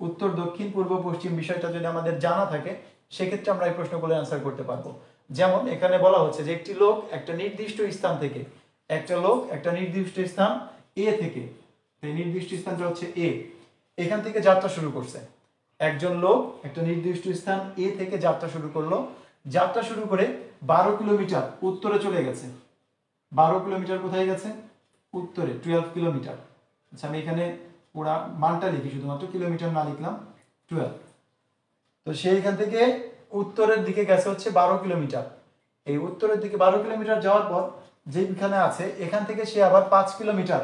উত্তর দক্ষিণ পূর্ব পশ্চিম বিষয়টা যদি আমাদের জানা থাকে, সেক্ষেত্রে আমরা এই প্রশ্নগুলো অ্যান্সার করতে পারবো। যেমন এখানে বলা হচ্ছে যে একটি লোক একটা নির্দিষ্ট স্থান থেকে, একটা লোক একটা নির্দিষ্ট স্থান এ থেকে, এই নির্দিষ্ট স্থানটা হচ্ছে এ, এখান থেকে যাত্রা শুরু করছে। একজন লোক একটা নির্দিষ্ট স্থান এ থেকে যাত্রা শুরু করলো, যাত্রা শুরু করে 12 কিলোমিটার উত্তরে চলে গেছে। 12 কিলোমিটার কোথায় গেছে? উত্তরে, 12 কিলোমিটার। আচ্ছা, আমি এখানে পুরা মানটা লিখি, শুধুমাত্র কিলোমিটার না লিখলাম, 12। তো সেইখান থেকে উত্তরের দিকে গেছে হচ্ছে 12 কিলোমিটার। এই উত্তরের দিকে 12 কিলোমিটার যাওয়ার পর যেখানে আছে এখান থেকে সে আবার 5 কিলোমিটার,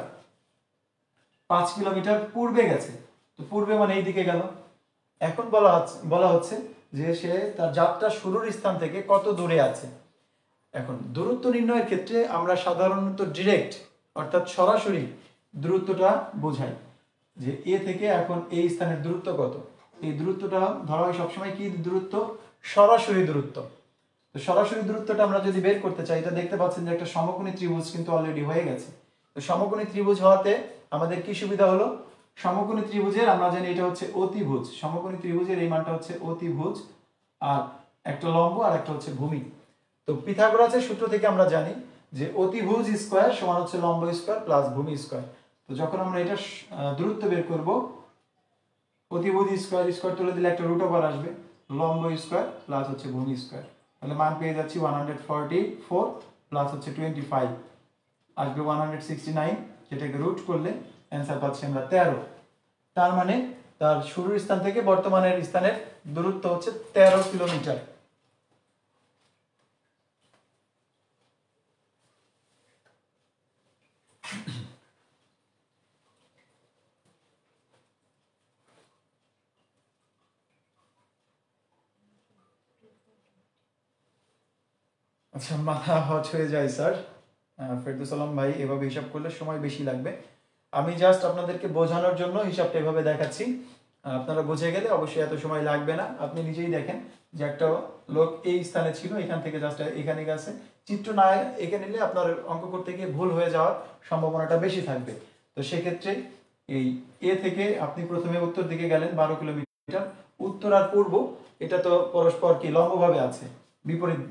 5 কিলোমিটার পূর্বে গেছে। তো পূর্বে মানে এই দিকে গেল। এখন বলা হচ্ছে যে সে তার যাত্রা শুরুর স্থান থেকে কত দূরে আছে। এখন দূরত্ব নির্ণয়ের ক্ষেত্রে আমরা সাধারণত ডিরেক্ট, অর্থাৎ সরাসরি দূরত্বটা বোঝাই, যে এ থেকে এখন এই স্থানের দূরত্ব কত। এই দূরত্বটা ধরা হয় সবসময় কি দূরত্ব? সরাসরি দূরত্ব। তো সরাসরি দূরত্বটা আমরা যদি বের করতে চাই, এটা দেখতে পাচ্ছেন যে একটা সমকোণী ত্রিভুজ কিন্তু অলরেডি হয়ে গেছে। তো সমকোণী ত্রিভুজ হওয়াতে আমাদের কি সুবিধা হলো? সমকোণী ত্রিভুজের আমরা জানি এটা হচ্ছে অতিভুজ, সমকোণী ত্রিভুজের এই মানটা হচ্ছে অতিভুজ, আর একটা লম্ব আর একটা হচ্ছে ভূমি। তো পিথাগোরাসের সূত্র থেকে আমরা জানি যে অতিভুজ স্কয়ার সমান হচ্ছে লম্ব স্কয়ার প্লাস ভূমি স্কয়ার। তো যখন আমরা এটা দূরত্ব বের করব, অতিভুজ স্কয়ার স্কয়ার তুলে দিলে একটা রুট ওভার আসবে, লম্ব স্কয়ার প্লাস হচ্ছে ভূমি স্কয়ার, তাহলে মান পেয়ে যাচ্ছি 144 প্লাস হচ্ছে 25 আসবে 169, যেটাকে রুট করলে অ্যান্সার পাচ্ছি আমরা 13। তার মানে তার শুরুর স্থান থেকে বর্তমানের স্থানের দূরত্ব হচ্ছে 13 কিলোমিটার। আচ্ছা, মাথা হট হয়ে যায় স্যার। ফেরদৌস আলম ভাই, এভাবে হিসাব করলে সময় বেশি লাগবে। আমি জাস্ট আপনাদেরকে বোঝানোর জন্য হিসাবটা এভাবে দেখাচ্ছি, আপনারা বুঝে গেলে অবশ্যই এত সময় লাগবে না। আপনি নিজেই দেখেন যে একটা লোক এই স্থানে ছিল, এখান থেকে জাস্ট এখানে গেছে। চিত্র না এঁকে নিলে আপনার অঙ্ক করতে গিয়ে ভুল হয়ে যাওয়ার সম্ভাবনাটা বেশি থাকবে। তো সেক্ষেত্রে এই এ থেকে আপনি প্রথমে উত্তর দিকে গেলেন 12 কিলোমিটার, উত্তর আর পূর্ব এটা তো পরস্পর কি লম্বভাবে আছে, বিপরীত।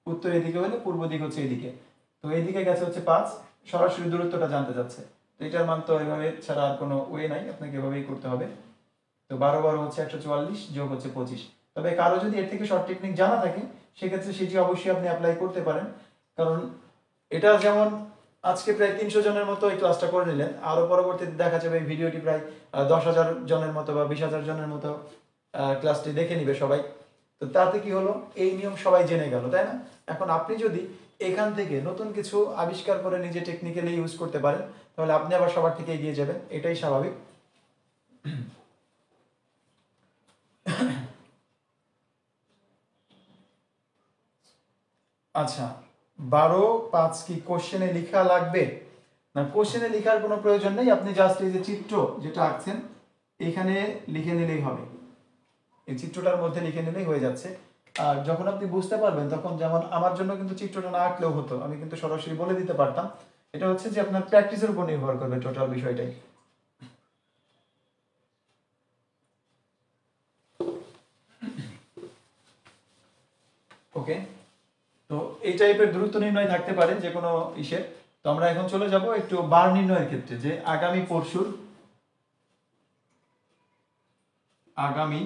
উত্তর এদিকে হলে পূর্ব দিক হচ্ছে এদিকে, তো এইদিকে গেছে হচ্ছে 5, সরাসরি দূরত্বটা জানতে যাচ্ছে। তো এটার মান তো এভাবে ছাড়া আর কোনো ওয়ে নাই, আপনাকে এভাবেই করতে হবে। তো 12 12 হচ্ছে 144 যোগ হচ্ছে 25। তবে কারো যদি এর থেকে শর্ট টেকনিক জানা থাকে, সেক্ষেত্রে সেটি অবশ্যই আপনি অ্যাপ্লাই করতে পারেন। কারণ এটা যেমন আজকে প্রায় 300 জনের মতো এই ক্লাসটা করে নিলেন, আরো পরবর্তীতে দেখা যাবে এই ভিডিওটি প্রায় 10,000 জনের মতো বা 20,000 জনের মতো ক্লাসটি দেখে নিবে সবাই। তো তাতে কি হলো, এই নিয়ম সবাই জেনে গেল, তাই না? এখন আপনি যদি এখান থেকে নতুন কিছু আবিষ্কার করে নিজে টেকনিক্যালি ইউজ করতে পারেন, তাহলে আপনি আবার সবার থেকে এগিয়ে যাবেন, এটাই স্বাভাবিক। আচ্ছা, 12 5 কি কোশ্চেনে লেখা লাগবে? না, কোশ্চেনে লেখার কোনো প্রয়োজন নেই, আপনি জাস্ট এই যে চিত্র যেটা আঁকছেন এখানে লিখে নিলেই হবে, এই চিত্রটার মধ্যে লিখে নিলেই হয়ে যাচ্ছে। আর যখন আপনি বুঝতে পারবেন তখন, যেমন আমার জন্য কিন্তু চিত্রটা না আঁকলেও হতো, আমি কিন্তু সরাসরি বলে দিতে পারতাম। এটা হচ্ছে যে আপনার প্র্যাকটিসের উপর নির্ভর করবে টোটাল বিষয়টাই। ওকে, তো এই টাইপের দূরত্ব নির্ণয় থাকতে পারে যে কোনো ইসের। তো আমরা এখন চলে যাব একটু বার নির্ণয়ের ক্ষেত্রে, যে আগামী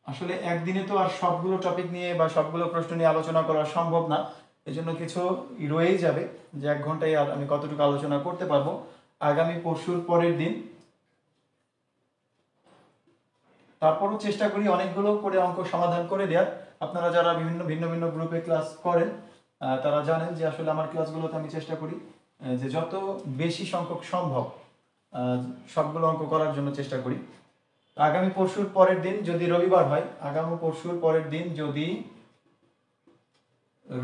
আসলে একদিনে তো আর সবগুলো টপিক নিয়ে বা সবগুলো প্রশ্ন নিয়ে আলোচনা করা সম্ভব না, এজন্য কিছু রয়েই যাবে, যে 1 ঘন্টায় আর আমি কতটুকু আলোচনা করতে পারবো। আগামী পরশুর পরের দিন, তারপরও চেষ্টা করি অনেকগুলো করে অঙ্ক সমাধান করে দেওয়ার। আপনারা যারা বিভিন্ন ভিন্ন ভিন্ন গ্রুপে ক্লাস করেন তারা জানেন যে আসলে আমার ক্লাসগুলোতে আমি চেষ্টা করি যে যত বেশি সংখ্যক সম্ভব সবগুলো অঙ্ক করার জন্য চেষ্টা করি। আগামী পরশুর পরের দিন যদি রবিবার হয়, আগামী পরশুর পরের দিন যদি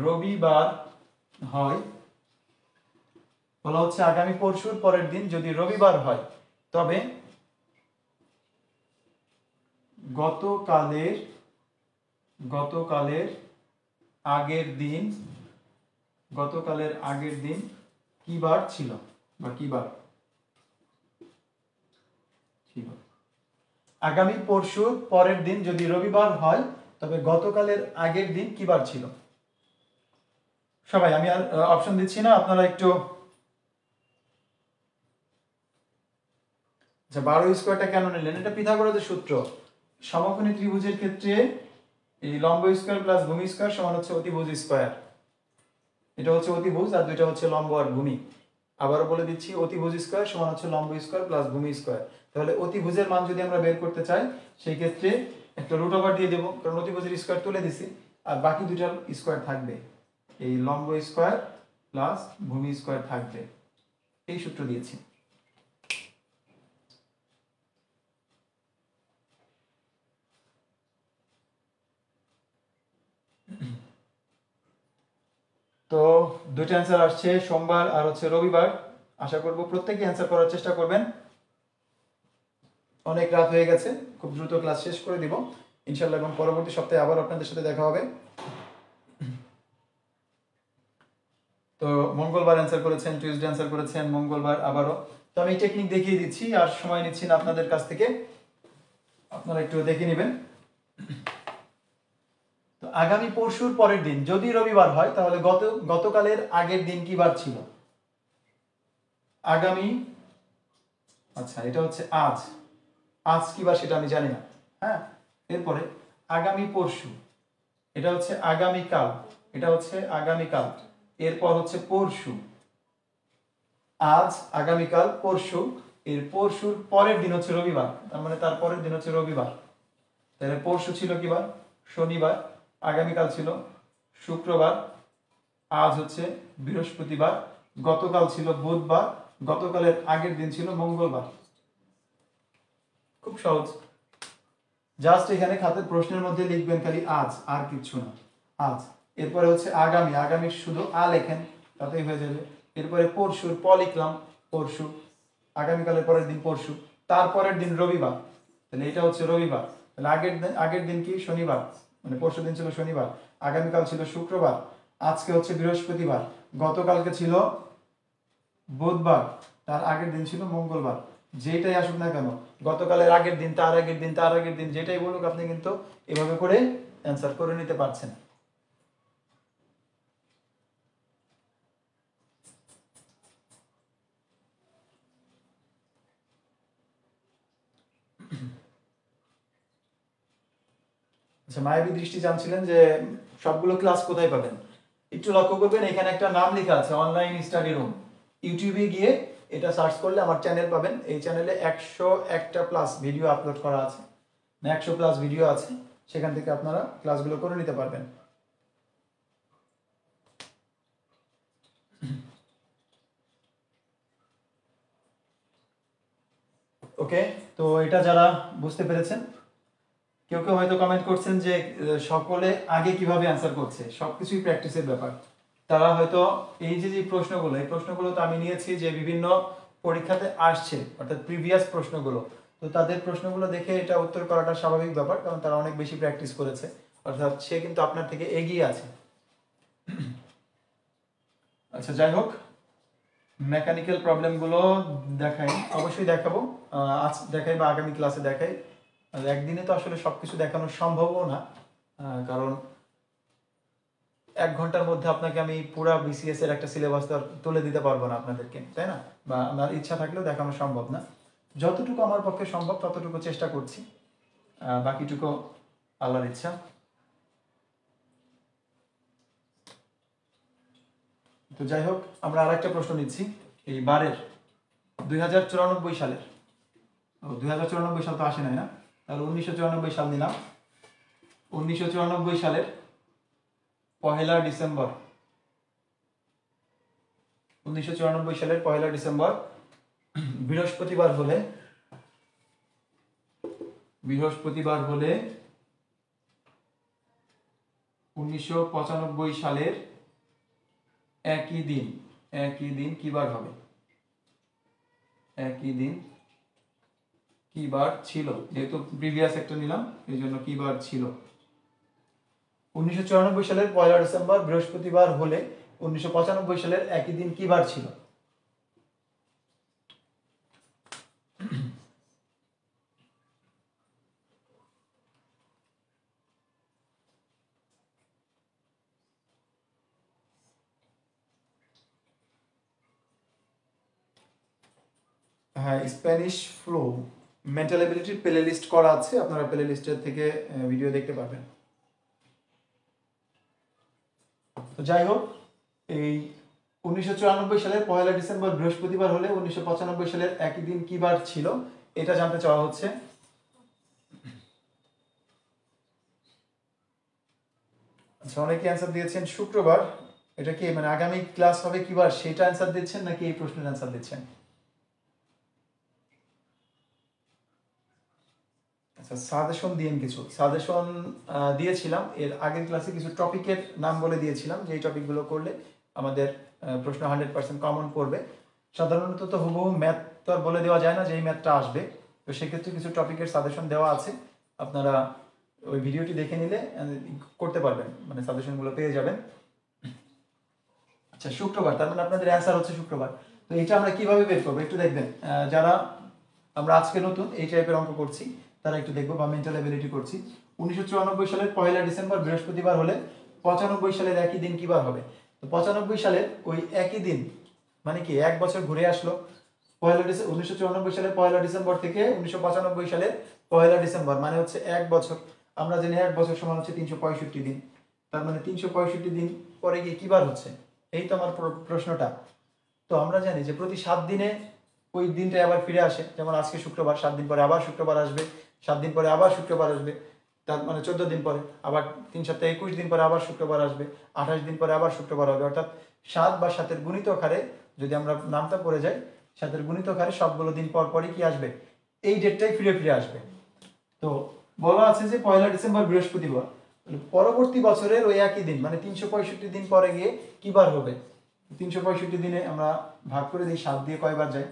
রবিবার হয়, বলা হচ্ছে আগামী পরশুর পরের দিন যদি রবিবার হয়, তবে গতকালের গতকালের আগের দিন কি বার ছিল বা কি বার ছিল। আগামী পরশুর পরের দিন যদি রবিবার হয়, তবে গতকালের আগের দিন কি বার ছিল। সবাই, আমি আর অপশন দিচ্ছি না, আপনারা একটু। আচ্ছা, 12 স্কোয়ারটা কেন নিলেন? এটা পিথাগোরাসের সূত্র। সমকোণী ত্রিভুজের ক্ষেত্রে এই লম্ব স্কোয়ার প্লাস ভূমি স্কোয়ার সমান হচ্ছে অতিভুজ স্কোয়ার। এটা হচ্ছে অতিভুজ আর দুইটা হচ্ছে লম্ব আর ভূমি। আবারও বলে দিচ্ছি, অতিভুজ স্কোয়ার সমান হচ্ছে লম্ব স্কোয়ার প্লাস ভূমি স্কোয়ার। তাহলে অতিভুজের মান যদি আমরা বের করতে চাই, সেই ক্ষেত্রে একটা রুট ওভার দিয়ে দেবো, কারণ অতিভুজের স্কোয়ার তুলে দিছি, আর বাকি দুইটা স্কোয়ার থাকবে, এই লম্ব স্কোয়ার প্লাস ভূমি স্কোয়ার থাকবে। এই সূত্র দিয়েছি। তো দুইটা অ্যান্সার আসছে, সোমবার আর হচ্ছে রবিবার। আশা করব প্রত্যেকে অ্যান্সার করার চেষ্টা করবেন। অনেক রাত হয়ে গেছে, খুব দ্রুত ক্লাস শেষ করে দিব ইনশাল্লাহ, এবং পরবর্তী সপ্তাহে আবার আপনাদের সাথে দেখা হবে। তো মঙ্গলবার অ্যান্সার করেছেন, টিউসডে অ্যান্সার করেছেন, মঙ্গলবার আবারও। তো আমি টেকনিক দেখিয়ে দিচ্ছি, আর সময় নিচ্ছি না আপনাদের কাছ থেকে, আপনারা একটু দেখে নেবেন। তো আগামী পরশুর পরের দিন যদি রবিবার হয়, তাহলে গতকালের আগের দিন কি বার ছিল? আগামী, আচ্ছা এটা হচ্ছে আজ, আজ কি বার সেটা আমি জানি না। হ্যাঁ, এরপরে আগামী পরশু, এটা হচ্ছে আগামীকাল, এটা হচ্ছে আগামীকাল, এরপর হচ্ছে পরশু, আজ, আগামীকাল, পরশু, এর পরশুর পরের দিন হচ্ছে রবিবার, তার মানে তার পরের দিন হচ্ছে রবিবার। তাহলে পরশু ছিল কি বার? শনিবার। আগামীকাল ছিল শুক্রবার। আজ হচ্ছে বৃহস্পতিবার। গতকাল ছিল বুধবার। গতকালের আগের দিন ছিল মঙ্গলবার। খুব সহজ, জাস্ট এখানে খাতের প্রশ্নের মধ্যে লিখবেন খালি আজ, আর কিচ্ছু না, আজ। এরপরে হচ্ছে আগামী, আগামীর শুধু লেখেন, তাতেই হয়ে যাবে। এরপরে পরশুর লিখলাম, পরশু, আগামীকালের পরের দিন পরশু, তারপরের দিন রবিবার, তাহলে এটা হচ্ছে রবিবার। তাহলে আগের দিন কি? শনিবার, মানে পরশু দিন ছিল শনিবার, আগামীকাল ছিল শুক্রবার, আজকে হচ্ছে বৃহস্পতিবার, গতকালকে ছিল বুধবার, তার আগের দিন ছিল মঙ্গলবার। যেটাই আসুক না কেন, গতকালের আগের দিন, তার আগের দিন, তার আগের দিন, যেটাই বলুক, আপনি কিন্তু এভাবে করে অ্যান্সার করে নিতে পারছেন। আচ্ছা, মায়াবী দৃষ্টি জানছিলেন যে সবগুলো ক্লাস কোথায় পাবেন? একটু লক্ষ্য করবেন, এখানে একটা নাম লেখা আছে অনলাইন স্টাডি রুম। ইউটিউবে গিয়ে এটা সার্চ করলে আমার চ্যানেল পাবেন। এই চ্যানেলে 101টা প্লাস ভিডিও আপলোড করা আছে, 100 প্লাস ভিডিও আছে, সেখান থেকে আপনারা ক্লাসগুলো করে নিতে পারবেন। ওকে, তো এটা যারা বুঝতে পেরেছেন কেউ কেউ হয়তো কমেন্ট করছেন যে সকলে আগে কিভাবে অ্যান্সার করছে, সবকিছুই প্র্যাকটিসের ব্যাপার। তারা হয়তো এই যে প্রশ্নগুলো, এই প্রশ্নগুলো তো আমি নিয়েছি যে বিভিন্ন পরীক্ষাতে আসছে, অর্থাৎ প্রিভিয়াস প্রশ্নগুলো। তো তাদের প্রশ্নগুলো দেখে এটা উত্তর করাটা স্বাভাবিক ব্যাপার, কারণ তারা অনেক বেশি প্র্যাকটিস করেছে, অর্থাৎ সে কিন্তু আপনার থেকে এগিয়ে আছে। আচ্ছা, যাই হোক, মেকানিক্যাল প্রবলেমগুলো দেখাই, অবশ্যই দেখাবো, আজ দেখাই বা আগামী ক্লাসে দেখাই। আর একদিনে তো আসলে সবকিছু দেখানো সম্ভবও না, কারণ 1 ঘন্টার মধ্যে আপনাকে আমি পুরা বিসিএস এর একটা সিলেবাস তুলে দিতে পারবো না আপনাদেরকে, তাই না? বা আমার ইচ্ছা থাকলেও দেখানো সম্ভব না। যতটুকু আমার পক্ষে সম্ভব ততটুকু চেষ্টা করছি, বাকিটুকু আল্লাহর ইচ্ছা। তো যাই হোক, আমরা আরেকটা প্রশ্ন নিচ্ছি এই বারের 2094 সালের। 2094 সাল তো আসে নাই না, তাহলে 1994 সাল নিলাম। 1994 সালের 1 ডিসেম্বর, 1994 সালের 1 ডিসেম্বর বৃহস্পতিবার হলে, বৃহস্পতিবার হলে 1995 সালের একই দিন, একই দিন কি বার হবে? একই দিন কি বার ছিল? যেহেতু প্রিভিয়াস একটা নিলাম এই জন্য কি বার ছিল। 1994 সালের 1 ডিসেম্বর বৃহস্পতিবার হলে 1995 সালের একই দিন কি বার ছিল? হ্যাঁ, স্প্যানিশ ফ্লু মেন্টাল এবিলিটির প্লে লিস্ট করা আছে, আপনারা প্লে লিস্টের থেকে ভিডিও দেখতে পাবেন। তো যাই হোক, এই 1994 সালের 1 ডিসেম্বর বৃহস্পতিবার হলে 1995 সালের একই দিন কি বার ছিল, এটা জানতে চাওয়া হচ্ছে। আচ্ছা, অনেকে অ্যান্সার দিয়েছেন শুক্রবার। এটা কি মানে আগামী ক্লাস হবে কি বার সেটা অ্যান্সার দিচ্ছেন নাকি এই প্রশ্নের অ্যান্সার দিচ্ছেন? আচ্ছা, সাজেশন দিন, কিছু সাজেশন দিয়েছিলাম এর আগের ক্লাসে, কিছু টপিকের নাম বলে দিয়েছিলাম যে এই টপিকগুলো করলে আমাদের প্রশ্ন 100% কমন পড়বে। সাধারণত তো হুবহু ম্যাথ তো আর বলে দেওয়া যায় না যে এই ম্যাথটা আসবে, তো সেক্ষেত্রে কিছু টপিকের সাজেশন দেওয়া আছে, আপনারা ওই ভিডিওটি দেখে নিলে করতে পারবেন, মানে সাজেশনগুলো পেয়ে যাবেন। আচ্ছা, শুক্রবার, তার মানে আপনাদের অ্যান্সার হচ্ছে শুক্রবার। তো এটা আমরা কিভাবে বের করবো একটু দেখবেন, যারা আমরা আজকে নতুন এই টাইপের অঙ্ক করছি তারা একটু দেখবো, বা মেন্টাল এবিলিটি করছি। 1994 সালের 1 ডিসেম্বর বৃহস্পতিবার হলে 95 সালের একই দিন কি বার হবে? তো 95 সালের ওই একই দিন মানে কি 1 বছর ঘুরে আসলো। 1994 সালের 1 ডিসেম্বর থেকে 1995 সালের 1 ডিসেম্বর মানে হচ্ছে 1 বছর। আমরা জানি 1 বছর সমান হচ্ছে 365 দিন, তার মানে 365 দিন পরে গিয়ে কি বার হচ্ছে? এই তো আমার প্রশ্নটা। তো আমরা জানি যে প্রতি 7 দিনে ওই দিনটা আবার ফিরে আসে, যেমন আজকে শুক্রবার, 7 দিন পরে আবার শুক্রবার আসবে, 7 দিন পরে আবার শুক্রবার আসবে, তার মানে 14 দিন পরে আবার 3 সপ্তাহে 21 দিন পরে আবার শুক্রবার আসবে, 28 দিন পরে আবার শুক্রবার হবে। অর্থাৎ 7 বা 7-এর গুণিতক হারে যদি আমরা নামটা পড়ে যাই, 7-এর গুণিতক হারে সবগুলো দিন পর পরই কি আসবে? এই ডেটটাই ফিরে ফিরে আসবে। তো বলা আছে যে 1 ডিসেম্বর বৃহস্পতিবার, পরবর্তী বছরের ওই একই দিন মানে 365 দিন পরে গিয়ে কি বার হবে? 365 দিনে আমরা ভাগ করে দিই, 7 দিয়ে কয়বার যায়?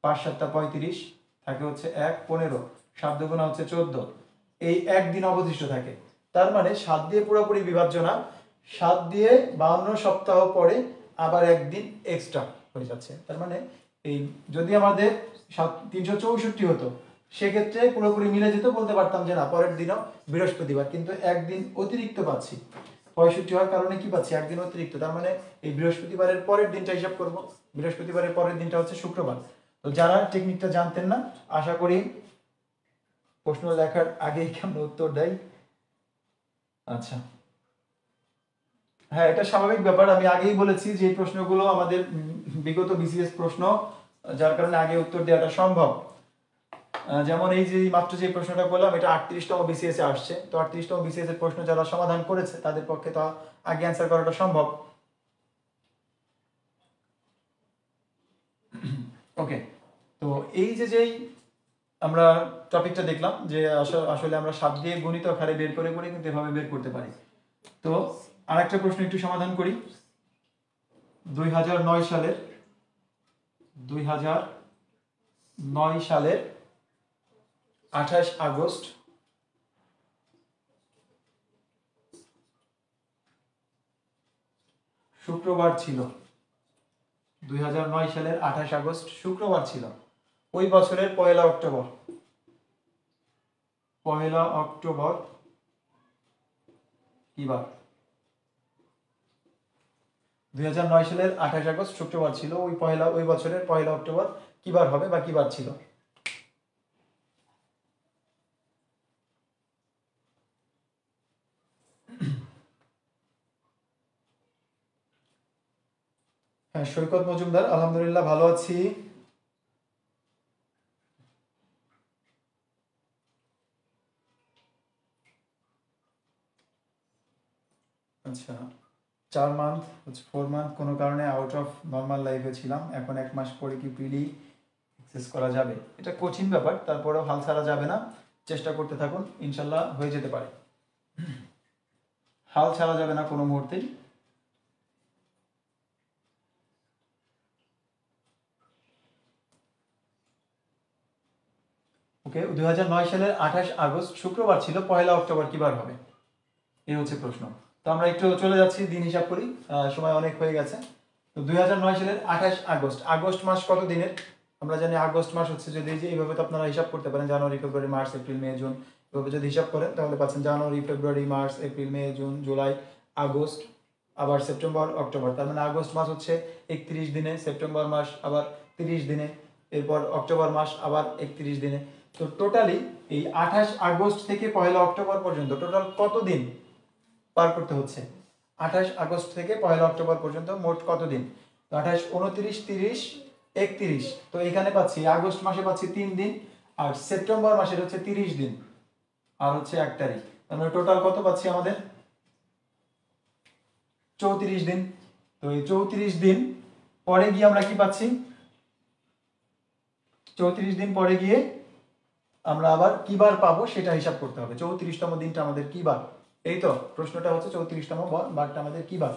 5 7 35, থাকে হচ্ছে 1 15, 7 দুগুণা হচ্ছে 14, এই একদিন অবশিষ্ট থাকে। তার মানে 7 দিয়ে পুরোপুরি বিভাজ্য না, 7 দিয়ে 52 সপ্তাহ পরে আবার একদিন এক্সট্রা হয়ে যাচ্ছে। তার মানে এই যদি আমাদের 364 হতো সেক্ষেত্রে পুরোপুরি মিলে যেত, বলতে পারতাম যে না পরের দিনও বৃহস্পতিবার, কিন্তু একদিন অতিরিক্ত পাচ্ছি। 65 হওয়ার কারণে কি পাচ্ছি? একদিন অতিরিক্ত, তার মানে এই বৃহস্পতিবারের পরের দিনটা হিসাব করব। বৃহস্পতিবারের পরের দিনটা হচ্ছে শুক্রবার। তো যারা টেকনিকটা জানতেন না, আশা করি প্রশ্ন লেখার আগেই কেমন উত্তর দেয়। আচ্ছা, হ্যাঁ, এটা স্বাভাবিক ব্যাপার, আমি আগেই বলেছি যে এই প্রশ্নগুলো আমাদের বিগত বিসিএস প্রশ্ন, যার কারণে আগে উত্তর দেওয়াটা সম্ভব। যেমন এই যে মাত্র যে প্রশ্নটা করলাম এটা 38তম বিসিএস এ আসছে, তো 38তম বিসিএস এর প্রশ্ন যারা সমাধান করেছে তাদের পক্ষে তো আগে অ্যান্সার করাটা সম্ভব। ওকে, তো এই যে যেই আমরা টপিকটা দেখলাম যে আসলে আমরা 7 দিয়ে গণিত আকারে বের করে করে কিন্তু এভাবে বের করতে পারি। তো আরেকটা প্রশ্ন একটু সমাধান করি। 2009 সালের 28 আগস্ট শুক্রবার ছিল। 2009 সালের 28 আগস্ট শুক্রবার ছিল। ওই বছরের 1 অক্টোবর কি বার? 2009 সালের 28 আগস্ট শুক্রবার ছিল। ওই বছরের 1 অক্টোবর কি বার হবে বা কি বার ছিল? হ্যাঁ, সৈকত মজুমদার, আলহামদুলিল্লাহ ভালো আছি। আচ্ছা, 4 মান্থ 4 মান্থ কোনো কারণে আউট অফ নর্মাল লাইফে ছিলাম, এখন 1 মাস পরে কি প্রিলি অ্যাক্সেস করা যাবে? এটা কঠিন ব্যাপার, তারপরেও হাল ছাড়া যাবে না, চেষ্টা করতে থাকুন, ইনশাল্লাহ হয়ে যেতে পারে। হাল ছাড়া যাবে না কোনো মুহূর্তেই। ওকে, 2009 সালের 28 আগস্ট শুক্রবার ছিল, 1 অক্টোবর কি বার হবে? এই হচ্ছে প্রশ্ন। তো আমরা একটু চলে যাচ্ছি, দিন হিসাব করি, সময় অনেক হয়ে গেছে। তো 2009 সালের 28 আগস্ট, আগস্ট মাস কত দিনের? আমরা জানি আগস্ট মাস হচ্ছে, যদি যে এইভাবে তো আপনারা হিসাব করতে পারেন, January February March April May June, এভাবে যদি হিসাব করেন তাহলে পাচ্ছেন January February March April May June July August, আবার সেপ্টেম্বর অক্টোবর। তার মানে আগস্ট মাস হচ্ছে 31 দিনে, সেপ্টেম্বর মাস আবার 30 দিনে, এরপর অক্টোবর মাস আবার 31 দিনে। তো টোটালি এই 28 আগস্ট থেকে 1 অক্টোবর পর্যন্ত টোটাল কত দিন পার করতে হচ্ছে? 28 আগস্ট থেকে 1 অক্টোবর পর্যন্ত মোট কত দিন? তো 28, 29, 30, 31। তো এখানে পাচ্ছি আগস্ট মাসে পাচ্ছি 3 দিন, আর সেপ্টেম্বর মাসের হচ্ছে 30 দিন, আর হচ্ছে 1 তারিখ। তাহলে টোটাল কত পাচ্ছি আমাদের? 34 দিন। তো এই 34 দিন পরে গিয়ে আমরা কি পাচ্ছি? 34 দিন পরে গিয়ে আমরা আবার কি বার পাবো সেটা হিসাব করতে হবে। 34তম দিনটা আমাদের কি বার? এই তো প্রশ্নটা হচ্ছে 34তম বারটা আমাদের কি বার?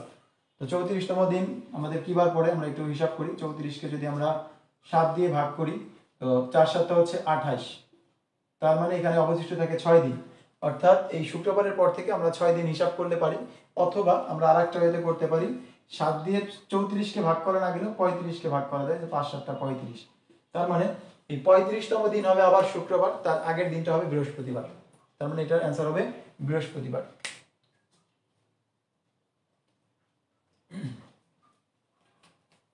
তো 34তম দিন আমাদের কি বার পড়ে আমরা একটু হিসাব করি। 34কে যদি আমরা 7 দিয়ে ভাগ করি, তো 4 7 হচ্ছে 28, তার মানে এখানে অবশিষ্ট থাকে 6 দিন। অর্থাৎ এই শুক্রবারের পর থেকে আমরা 6 দিন হিসাব করলে পারি, অথবা আমরা আরেকটা ওয়েতে করতে পারি, 7 দিয়ে 34কে ভাগ করা না গেলেও 35কে ভাগ করা যায়, যে 5 7 35। তার মানে এই 35তম দিন হবে আবার শুক্রবার, তার আগের দিনটা হবে বৃহস্পতিবার। তার মানে এটার অ্যান্সার হবে বৃহস্পতিবার।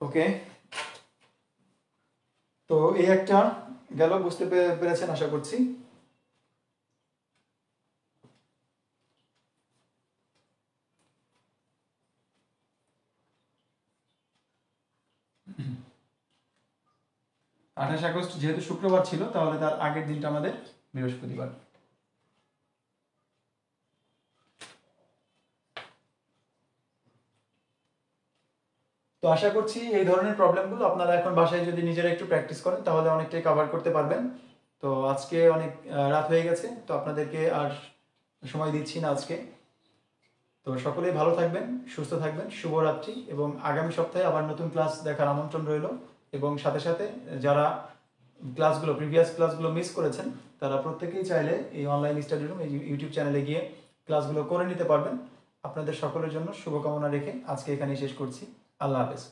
ওকে, তো এই একটা গেল, বুঝতে পেরেছেন আশা করছি। আঠাশ আগস্ট যেহেতু শুক্রবার ছিল, তাহলে তার আগের দিনটা আমাদের বৃহস্পতিবার। তো আশা করছি এই ধরনের প্রবলেমগুলো আপনারা এখন বাসায় যদি নিজেরা একটু প্র্যাকটিস করেন তাহলে অনেকটাই কভার করতে পারবেন। তো আজকে অনেক রাত হয়ে গেছে, তো আপনাদেরকে আর সময় দিচ্ছি না আজকে। তো সকলেই ভালো থাকবেন, সুস্থ থাকবেন, শুভরাত্রি, এবং আগামী সপ্তাহে আবার নতুন ক্লাস দেখার আমন্ত্রণ রইল। এবং সাথে সাথে যারা প্রিভিয়াস ক্লাসগুলো মিস করেছেন, তারা প্রত্যেকেই চাইলে এই অনলাইন স্টাডি রুম, এই ইউটিউব চ্যানেলে গিয়ে ক্লাসগুলো করে নিতে পারবেন। আপনাদের সকলের জন্য শুভকামনা রেখে আজকে এখানেই শেষ করছি। আল্লাহ হাফেজ।